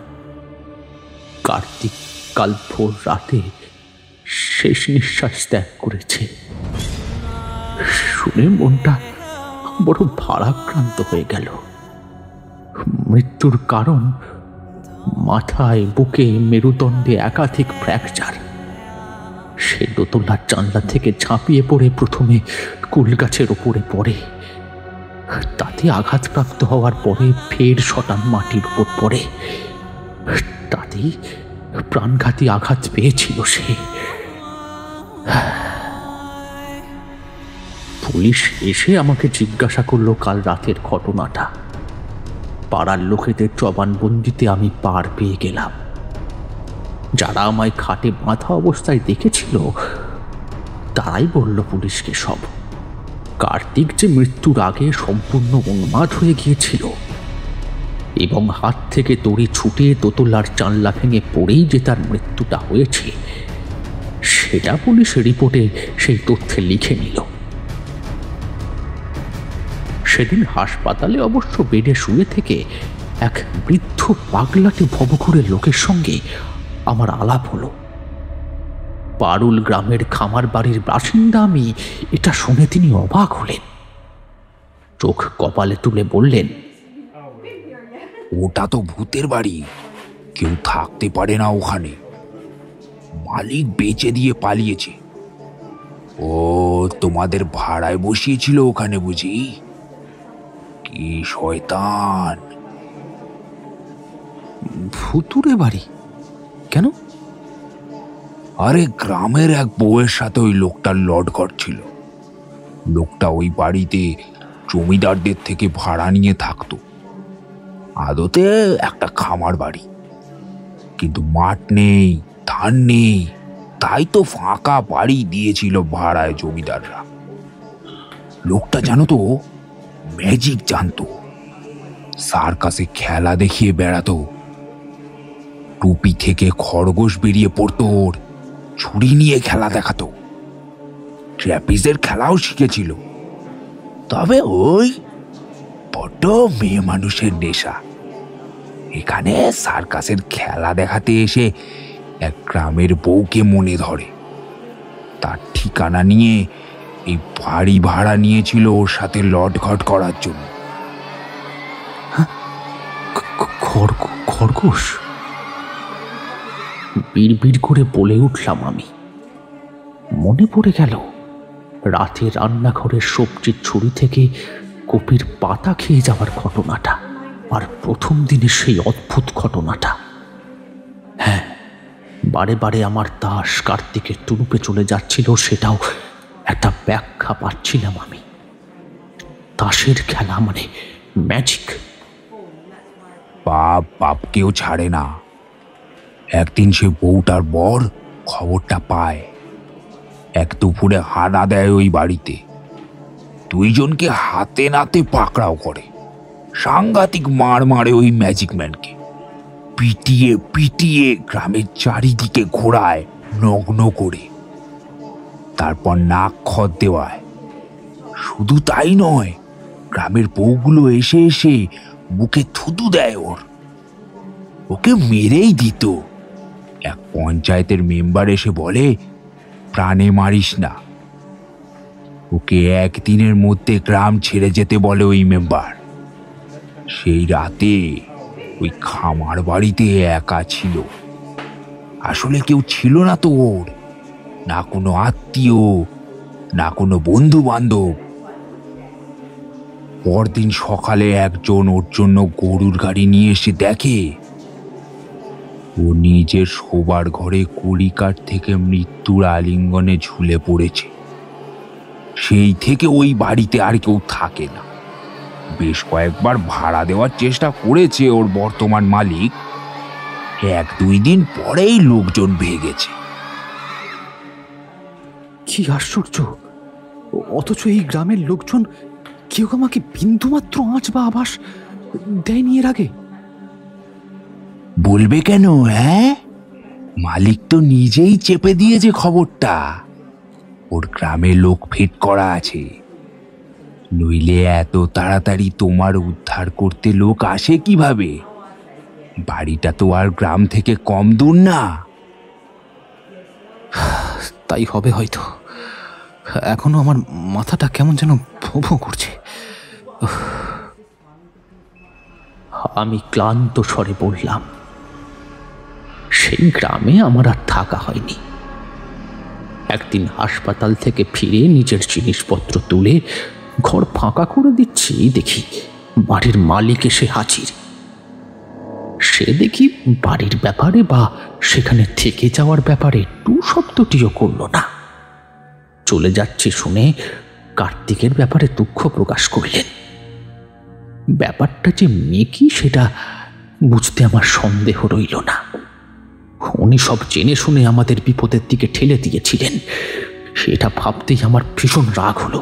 কার্তিক কাল ভোর রাতে শেষ নিঃশ্বাস ত্যাগ করেছে। শুনে মনটা বড় ভারাক্রান্ত হয়ে গেল। মৃত্যুর কারণ মাথায়, বুকে, মেরুদণ্ডে একাধিক ফ্র্যাকচার। সে দোতলার জানলা থেকে ঝাঁপিয়ে পড়ে প্রথমে কুলগাছের ওপরে পড়ে, তাতে আঘাতপ্রাপ্ত হওয়ার পরে ফের শটান মাটির উপর পড়ে, তাতেই প্রাণঘাতী আঘাত পেয়েছিল সে। পুলিশ এসে আমাকে জিজ্ঞাসা করলো কাল রাতের ঘটনাটা। পাড়ার লোকেদের জবানবন্দিতে আমি পার পেয়ে গেলাম। যারা আমায় খাটে বাঁধা অবস্থায় দেখেছিল তারাই বলল পুলিশকে সব। কার্তিক যে মৃত্যুর আগে সম্পূর্ণ উন্মাদ হয়ে গিয়েছিল এবং হাত থেকে দড়ি ছুটে দোতলার জানলা ভেঙে পড়েই যে তার মৃত্যুটা হয়েছে, সেটা পুলিশের রিপোর্টে সেই তথ্যে লিখে নিল। সেদিন হাসপাতালে অবশ্য বেডে শুয়ে থেকে এক বৃদ্ধ পাগলাটে ভবঘুরে লোকের সঙ্গে আমার আলাপ হলো। পারুল গ্রামের খামার বাড়ির বাসিন্দা আমি, এটা শুনে তিনি অবাক হলেন। চোখ কপালে তুলে বললেন, ওটা তো ভূতের বাড়ি, কেউ থাকতে পারে না ওখানে, মালিক বেচে দিয়ে পালিয়েছে। ও তোমাদের ভাড়ায় বসিয়েছিল ওখানে বুঝি? কি শয়তান! ভুতুরে বাড়ি কেন? আরে গ্রামের এক বউয়ের সাথে ওই লোকটার লটঘট ছিল। লোকটা ওই বাড়িতে জমিদারদের থেকে ভাড়া নিয়ে থাকতো। আদতে একটা খামার বাড়ি, কিন্তু মাঠ নেই, ধান নেই, তাই তো ফাঁকা বাড়ি দিয়েছিল ভাড়ায় জমিদাররা। লোকটা জানো তো ম্যাজিক জানতো, সার্কাসে খেলা দেখিয়ে বেড়াতো। টুপি থেকে খরগোশ বেরিয়ে পড়তো, ছুরি নিয়ে খেলা দেখাতো। ট্র্যাপিজের খেলাও শিখেছিল। তবে ওই বড্ড মেয়ে মানুষের নেশা। এখানে সার্কাসের খেলা দেখাতে এসে এক গ্রামের বউকে মনে ধরে। তার ঠিকানা নিয়ে এই বাড়ি ভাড়া নিয়েছিল ওর সাথে লটঘট করার জন্য। খরগোশ? বিড়বিড় করে বলে উঠলাম আমি। মনে পড়ে গেল রাতে রান্নাঘরের সবজির ছুরি থেকে কপির পাতা খেয়ে যাওয়ার ঘটনাটা, আর প্রথম দিনের সেই অদ্ভুত ঘটনাটা। হ্যাঁ, বারে বারে আমার তাস কার্তিকের তুরুপে চলে যাচ্ছিল, সেটাও একটা ব্যাখ্যা পাচ্ছিলাম আমি। তাসের খেলা মানে ম্যাজিক। বাপকেও ছাড়ে না। একদিন সে বউটার বর খবরটা পায়, এক দুপুরে হানা দেয় ওই বাড়িতে। দুইজনকে হাতে নাতে পাকড়াও করে। সাংঘাতিক মার মারে ওই ম্যাজিক ম্যানকে। পিটিয়ে পিটিয়ে গ্রামের চারিদিকে ঘোরায় নগ্ন করে, তারপর নাক খত দেওয়ায়। শুধু তাই নয়, গ্রামের বউগুলো এসে এসে বুকে থুতু দেয় ওকে মেরেই দিত। এক পঞ্চায়েতের মেম্বার এসে বলে, প্রাণে মারিস না। ওকে একদিনের মধ্যে গ্রাম ছেড়ে যেতে বলে ওই মেম্বার। সেই রাতে ওই খামার বাড়িতে একা ছিল। আসলে কেউ ছিল না তো ওর, না কোনো আত্মীয়, না কোনো বন্ধু বান্ধব। পরদিন সকালে একজন ওর জন্য গরুর গাড়ি নিয়ে এসে দেখে ও নিজের শোবার ঘরে কড়িকাঠ থেকে মৃত্যুর আলিঙ্গনে ঝুলে পড়েছে। সেই থেকে ওই বাড়িতে আর কেউ থাকে না। বেশ কয়েকবার ভাড়া দেওয়ার চেষ্টা করেছে ওর বর্তমান মালিক, 1-2 দিন পরেই লোকজন ভেগেছে। কি আশ্চর্য! অথচ এই গ্রামের লোকজন কেউ আমাকে বিন্দুমাত্র আঁচ বা আভাস দেয়নি এর আগে। বলবে কেন? হ্যাঁ, মালিক তো নিজেই চেপে দিয়েছে খবরটা। ওর গ্রামে লোক ফিট করা আছে, নইলে এত তাড়াতাড়ি তোমার উদ্ধার করতে লোক আসে কিভাবে? বাড়িটা তো আর গ্রাম থেকে কম দূর না। তাই হবে হয়তো। এখনো আমার মাথাটা কেমন যেন ভোঁ ভোঁ করছে। আমি ক্লান্ত স্বরে বললাম, সেই গ্রামে আমার আর থাকা হয়নি। একদিন হাসপাতাল থেকে ফিরে নিজের জিনিসপত্র তুলে ঘর ফাঁকা করে দিচ্ছি, দেখি বাড়ির মালিক এসে হাজির। সে দেখি বাড়ির ব্যাপারে বা সেখানে থেকে যাওয়ার ব্যাপারে টু শব্দটিও করল না। চলে যাচ্ছে শুনে কার্তিকের ব্যাপারে দুঃখ প্রকাশ করলেন। ব্যাপারটা যে মেকি সেটা বুঝতে আমার সন্দেহ রইল না। উনি সব জেনে শুনে আমাদের বিপদের দিকে ঠেলে দিয়েছিলেন, সেটা ভাবতেই আমার ভীষণ রাগ হলো।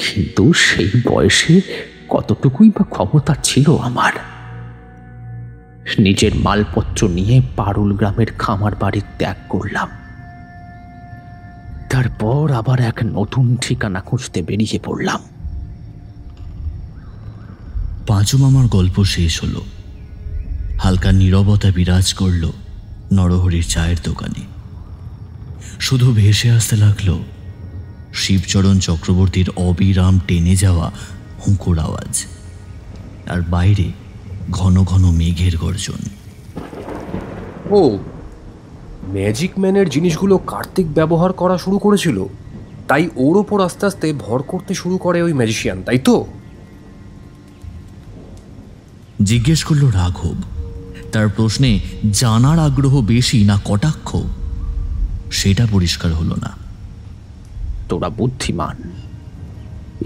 কিন্তু সেই বয়সে কতটুকুই বা ক্ষমতা ছিল আমার। নিজের মালপত্র নিয়ে পারুল গ্রামের খামার বাড়ি ত্যাগ করলাম। তারপর আবার এক নতুন ঠিকানা খুঁজতে বেরিয়ে পড়লাম। পাঁচু মামার গল্প শেষ হলো। হালকা নীরবতা বিরাজ করল নরহরির চায়ের দোকানে। শুধু ভেসে আসতে লাগলো শিবচরণ চক্রবর্তীর অবিরাম টেনে যাওয়া হুঁকোর আওয়াজ, আর বাইরে ঘন ঘন মেঘের গর্জন। ও, ম্যাজিক ম্যানের জিনিসগুলো কার্তিক ব্যবহার করা শুরু করেছিল, তাই ওর ওপর আস্তে আস্তে ভর করতে শুরু করে ওই ম্যাজিশিয়ান, তাই তো? জিজ্ঞেস করল রাঘব। তার প্রশ্নে জানার আগ্রহ বেশি না কটাক্ষ সেটা পরিষ্কার হলো না। তোরা বুদ্ধিমান,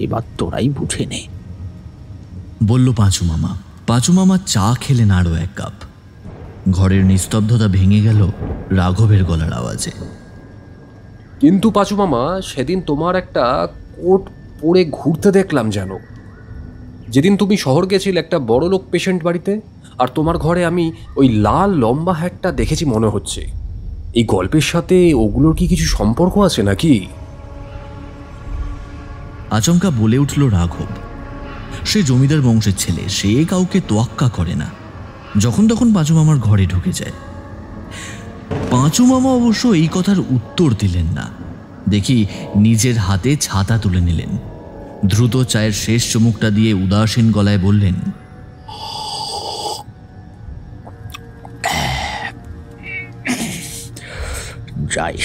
এবার তোরাই বুঝে নে, বলল পাঁচু মামা। পাঁচু মামা চা খেলেন আরও এক কাপ। ঘরের নিস্তব্ধতা ভেঙে গেল রাঘবের গলার আওয়াজে। কিন্তু পাঁচু মামা, সেদিন তোমার একটা কোট পরে ঘুরতে দেখলাম যেন। যেদিন তুমি শহর গেছিলে একটা বড় লোক পেশেন্ট বাড়িতে, আর তোমার ঘরে আমি ওই লাল লম্বা হ্যাটটা দেখেছি মনে হচ্ছে। এই গল্পের সাথে ওগুলোর কি কিছু সম্পর্ক আছে নাকি? আচমকা বলে উঠল রাঘব। সে জমিদার বংশের ছেলে, সে কাউকে তোয়াক্কা করে না। যখন তখন পাঁচু মামার ঘরে ঢুকে যায়। পাঁচু মামা অবশ্য এই কথার উত্তর দিলেন না। দেখি নিজের হাতে ছাতা তুলে নিলেন। দ্রুত চায়ের শেষ চুমুকটা দিয়ে উদাসীন গলায় বললেন, যাই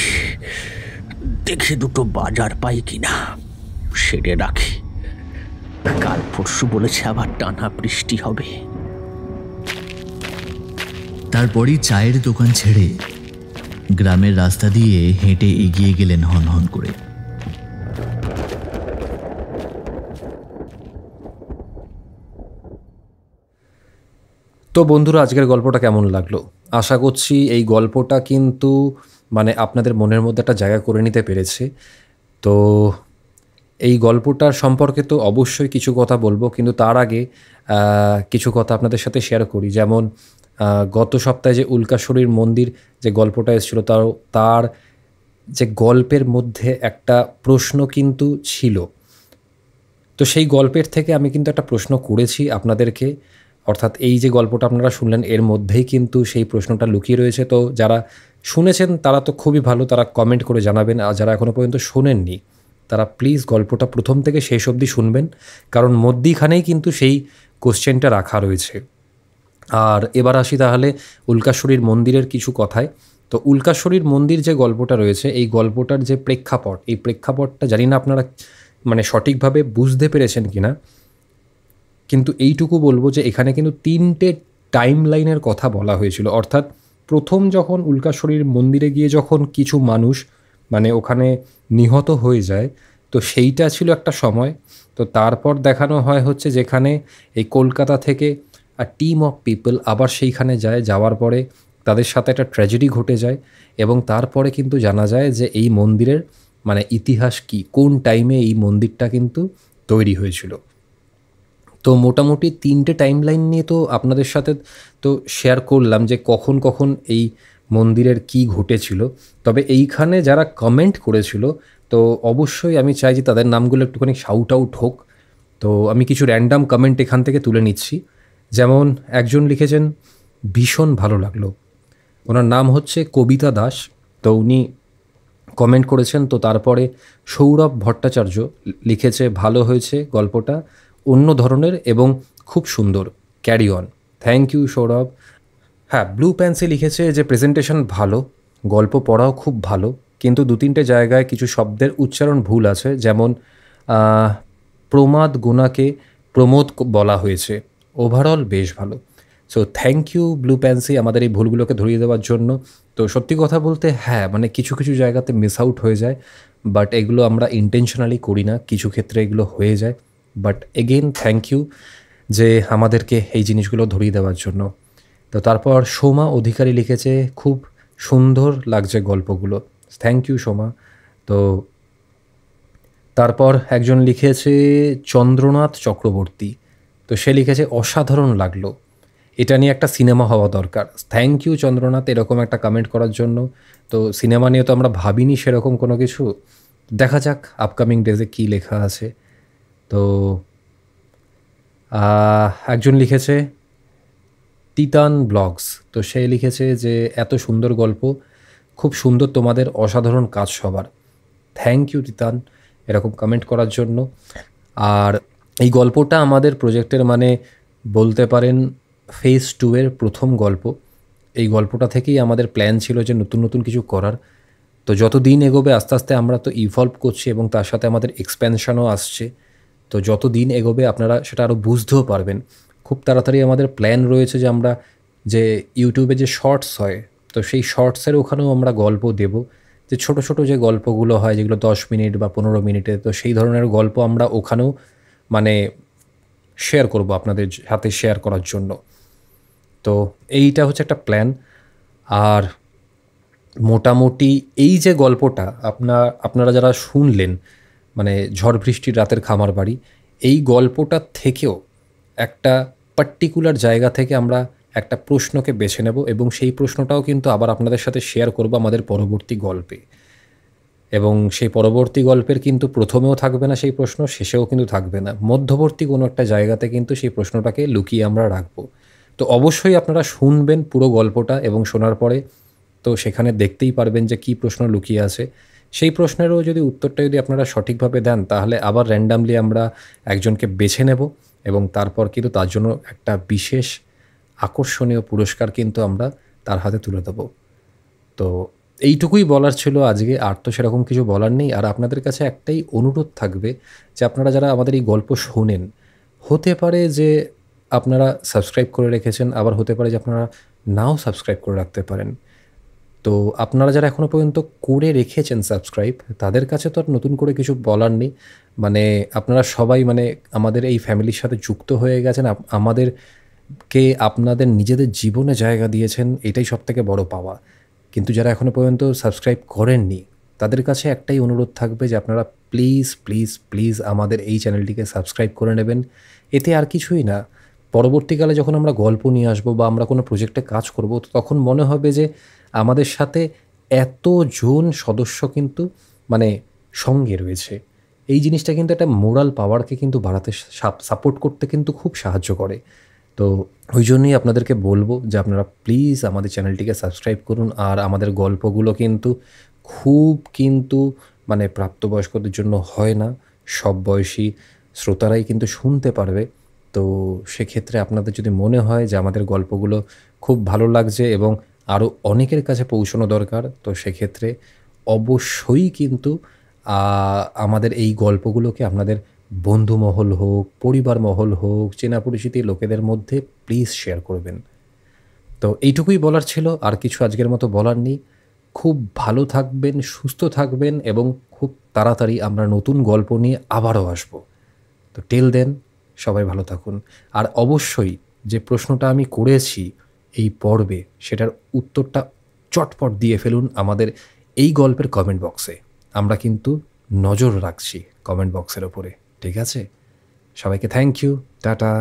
দেখে দুটো বাজার পাই কিনা সেরে রাখি। কাল পরশু বলেছে আবার টানা বৃষ্টি হবে। তারপরই চায়ের দোকান ছেড়ে গ্রামের রাস্তা দিয়ে হেঁটে এগিয়ে গেলেন হনহন করে। তো বন্ধুরা, আজকের গল্পটা কেমন লাগলো? আশা করছি এই গল্পটা কিন্তু আপনাদের মনের মধ্যে একটা জায়গা করে নিতে পেরেছে। তো এই গল্পটার সম্পর্কে তো অবশ্যই কিছু কথা বলবো, কিন্তু তার আগে কিছু কথা আপনাদের সাথে শেয়ার করি। যেমন গত সপ্তাহে যে উল্কাশ্বরীর মন্দির যে গল্পটা এসেছিলো, তার যে গল্পের মধ্যে একটা প্রশ্ন কিন্তু ছিল। তো সেই গল্পের থেকে আমি কিন্তু একটা প্রশ্ন করেছি আপনাদেরকে, অর্থাৎ এই যে গল্পটা আপনারা শুনলেন এর মধ্যেই কিন্তু সেই প্রশ্নটা লুকিয়ে রয়েছে। তো যারা শুনেছেন তারা তো খুবই ভালো, তারা কমেন্ট করে জানাবেন। আর যারা এখনও পর্যন্ত শোনেননি তারা প্লিজ গল্পটা প্রথম থেকে শেষ অবধি শুনবেন, কারণ মধ্যিখানেই কিন্তু সেই কোশ্চেনটা রাখা রয়েছে। আর এবার আসি তাহলে উল্কাশ্বরীর মন্দিরের কিছু কথায়। তো উল্কাশ্বরীর মন্দির যে গল্পটা রয়েছে, এই গল্পটার যে প্রেক্ষাপট, এই প্রেক্ষাপটটা জানি না আপনারা সঠিকভাবে বুঝতে পেরেছেন কিনা, কিন্তু এইটুকু বলবো যে এখানে কিন্তু 3টে টাইম লাইনের কথা বলা হয়েছিল। অর্থাৎ প্রথম যখন উল্কাশ্বরীর মন্দিরে গিয়ে যখন কিছু মানুষ ওখানে নিহত হয়ে যায়, তো সেইটা ছিল একটা সময়। তো তারপর দেখানো হয় হচ্ছে যেখানে এই কলকাতা থেকে টিম অফ পিপল আবার সেইখানে যায়, যাওয়ার পরে তাদের সাথে একটা ট্র্যাজেডি ঘটে যায়, এবং তারপরে কিন্তু জানা যায় যে এই মন্দিরের ইতিহাস কি, কোন টাইমে এই মন্দিরটা কিন্তু তৈরি হয়েছিল। তো মোটামুটি 3টে টাইম লাইন নিয়ে তো আপনাদের সাথে তো শেয়ার করলাম যে কখন কখন এই মন্দিরের কি ঘটেছিল। তবে এইখানে যারা কমেন্ট করেছিল, তো অবশ্যই আমি চাই যে তাদের নামগুলো একটুখানি শাউট আউট হোক। তো আমি কিছু র্যান্ডাম কমেন্ট এখান থেকে তুলে নিচ্ছি। যেমন একজন লিখেছেন ভীষণ ভালো লাগলো, ওনার নাম হচ্ছে কবিতা দাস। তো উনি কমেন্ট করেছেন। তো তারপরে সৌরভ ভট্টাচার্য লিখেছে ভালো হয়েছে গল্পটা, অন্য ধরনের এবং খুব সুন্দর, carry on. Thank you Sourav. হ্যাঁ, ব্লু প্যান্সি লিখেছে যে প্রেজেন্টেশন ভালো, গল্প পড়াও খুব ভালো, কিন্তু 2-3টে জায়গায় কিছু শব্দের উচ্চারণ ভুল আছে, যেমন প্রমাদ গুণাকে প্রমোদ বলা হয়েছে। ওভারঅল বেশ ভালো। So thank you blue pansy আমাদের এই ভুলগুলোকে ধরিয়ে দেওয়ার জন্য। তো সত্যি কথা বলতে হ্যাঁ, মানে কিছু কিছু জায়গাতে মিস আউট হয়ে যায়, বাট এগুলো আমরা ইন্টেনশনালি করি না, কিছু ক্ষেত্রে এগুলো হয়ে যায়। বাট এগেইন থ্যাংক ইউ যে আমাদেরকে এই জিনিসগুলো ধরিয়ে দেওয়ার জন্য। তো তারপর সোমা অধিকারী লিখেছে খুব সুন্দর লাগছে গল্পগুলো। Thank you Soma. তো তারপর একজন লিখেছে চন্দ্রনাথ চক্রবর্তী, তো সে লিখেছে অসাধারণ লাগলো, এটা নিয়ে একটা সিনেমা হওয়া দরকার। থ্যাংক ইউ চন্দ্রনাথ এরকম একটা কমেন্ট করার জন্য। তো সিনেমা নিয়ে তো আমরা ভাবিনি সেরকম কোনো কিছু, দেখা যাক আপকামিং ডেজে কী লেখা আছে। তো একজন লিখেছে তিতান ব্লগস, তো সে লিখেছে যে এত সুন্দর গল্প, খুব সুন্দর, তোমাদের অসাধারণ কাজ সবার। থ্যাংক ইউ তিতান এরকম কমেন্ট করার জন্য। আর এই গল্পটা আমাদের প্রজেক্টের মানে বলতে পারেন ফেজ 2 এর প্রথম গল্প। এই গল্পটা থেকেই আমাদের প্ল্যান ছিল যে নতুন নতুন কিছু করার। তো যত দিন এগোবে আস্তে আস্তে আমরা তো ইভলভ করছি এবং তার সাথে আমাদের এক্সপ্যানশনও আসছে। তো যত দিন এগোবে আপনারা সেটা আরও বুঝতেও পারবেন। খুব তাড়াতাড়ি আমাদের প্ল্যান রয়েছে যে আমরা যে ইউটিউবে যে শর্টস হয়, তো সেই শর্টসের ওখানেও আমরা গল্প দেব, যে ছোট ছোট যে গল্পগুলো হয় যেগুলো 10 মিনিট বা 15 মিনিটে, তো সেই ধরনের গল্প আমরা ওখানেও মানে শেয়ার করব আপনাদের সাথে শেয়ার করার জন্য। তো এইটা হচ্ছে একটা প্ল্যান। আর মোটামুটি এই যে গল্পটা আপনারা যারা শুনলেন, মানে ঝড় বৃষ্টির রাতের খামার বাড়ি, এই গল্পটা থেকেও একটা পার্টিকুলার জায়গা থেকে আমরা একটা প্রশ্নকে বেছে নেব এবং সেই প্রশ্নটাও কিন্তু আবার আপনাদের সাথে শেয়ার করব আমাদের পরবর্তী গল্পে। এবং সেই পরবর্তী গল্পের কিন্তু প্রথমেও থাকবে না সেই প্রশ্ন, শেষেও কিন্তু থাকবে না, মধ্যবর্তী কোনো একটা জায়গাতে কিন্তু সেই প্রশ্নটাকে লুকিয়ে আমরা রাখবো। তো অবশ্যই আপনারা শুনবেন পুরো গল্পটা এবং শোনার পরে তো সেখানে দেখতেই পারবেন যে কী প্রশ্ন লুকিয়ে আছে। সেই প্রশ্নেরও যদি উত্তরটা যদি আপনারা সঠিকভাবে দেন, তাহলে আবার র্যান্ডামলি আমরা একজনকে বেছে নেব এবং তারপর কিন্তু তার জন্য একটা বিশেষ আকর্ষণীয় পুরস্কার কিন্তু আমরা তার হাতে তুলে দেব। তো এইটুকুই বলার ছিল আজকে, আর তো সেরকম কিছু বলার নেই। আর আপনাদের কাছে একটাই অনুরোধ থাকবে যে আপনারা যারা আমাদের এই গল্প শোনেন, হতে পারে যে আপনারা সাবস্ক্রাইব করে রেখেছেন, আবার হতে পারে যে আপনারা নাও সাবস্ক্রাইব করে রাখতে পারেন। তো আপনারা যারা এখনও পর্যন্ত করে রেখেছেন সাবস্ক্রাইব, তাদের কাছে তো আর নতুন করে কিছু বলার নেই। মানে আপনারা সবাই মানে আমাদের এই ফ্যামিলির সাথে যুক্ত হয়ে গেছেন, আমাদেরকে আপনাদের নিজেদের জীবনে জায়গা দিয়েছেন, এটাই সবথেকে বড় পাওয়া। কিন্তু যারা এখনও পর্যন্ত সাবস্ক্রাইব করেননি, তাদের কাছে একটাই অনুরোধ থাকবে যে আপনারা প্লিজ প্লিজ প্লিজ আমাদের এই চ্যানেলটিকে সাবস্ক্রাইব করে নেবেন। এতে আর কিছুই না, পরবর্তীকালে যখন আমরা গল্প নিয়ে আসবো বা আমরা কোনো প্রজেক্টে কাজ করব, তো তখন মনে হবে যে আমাদের সাথে এতজন সদস্য কিন্তু মানে সঙ্গে রয়েছে। এই জিনিসটা কিন্তু একটা মোরাল পাওয়ারকে কিন্তু বাড়াতে, সাপোর্ট করতে কিন্তু খুব সাহায্য করে। তো ওই জন্যই আপনাদেরকে বলবো যে আপনারা প্লিজ আমাদের চ্যানেলটিকে সাবস্ক্রাইব করুন। আর আমাদের গল্পগুলো কিন্তু মানে প্রাপ্তবয়স্কদের জন্য হয় না, সব বয়সী শ্রোতারাই কিন্তু শুনতে পারবে। তো সেক্ষেত্রে আপনাদের যদি মনে হয় যে আমাদের গল্পগুলো খুব ভালো লাগছে এবং আরও অনেকের কাছে পৌঁছানো দরকার, তো সেক্ষেত্রে অবশ্যই কিন্তু আমাদের এই গল্পগুলোকে আপনাদের বন্ধু মহল হোক, পরিবার মহল হোক, চেনা পরিচিতি লোকেদের মধ্যে প্লিজ শেয়ার করবেন। তো এইটুকুই বলার ছিল, আর কিছু আজকের মতো বলার নেই। খুব ভালো থাকবেন, সুস্থ থাকবেন এবং খুব তাড়াতাড়ি আমরা নতুন গল্প নিয়ে আবারও আসব। তো টিল দেন সবাই ভালো থাকুন। আর অবশ্যই যে প্রশ্নটা আমি করেছি এই পর্বে, সেটার উত্তরটা চটপট দিয়ে ফেলুন আমাদের এই গল্পের কমেন্ট বক্সে। আমরা কিন্তু নজর রাখছি কমেন্ট বক্সের ওপরে, ঠিক আছে? সবাইকে থ্যাংক ইউ, টাটা।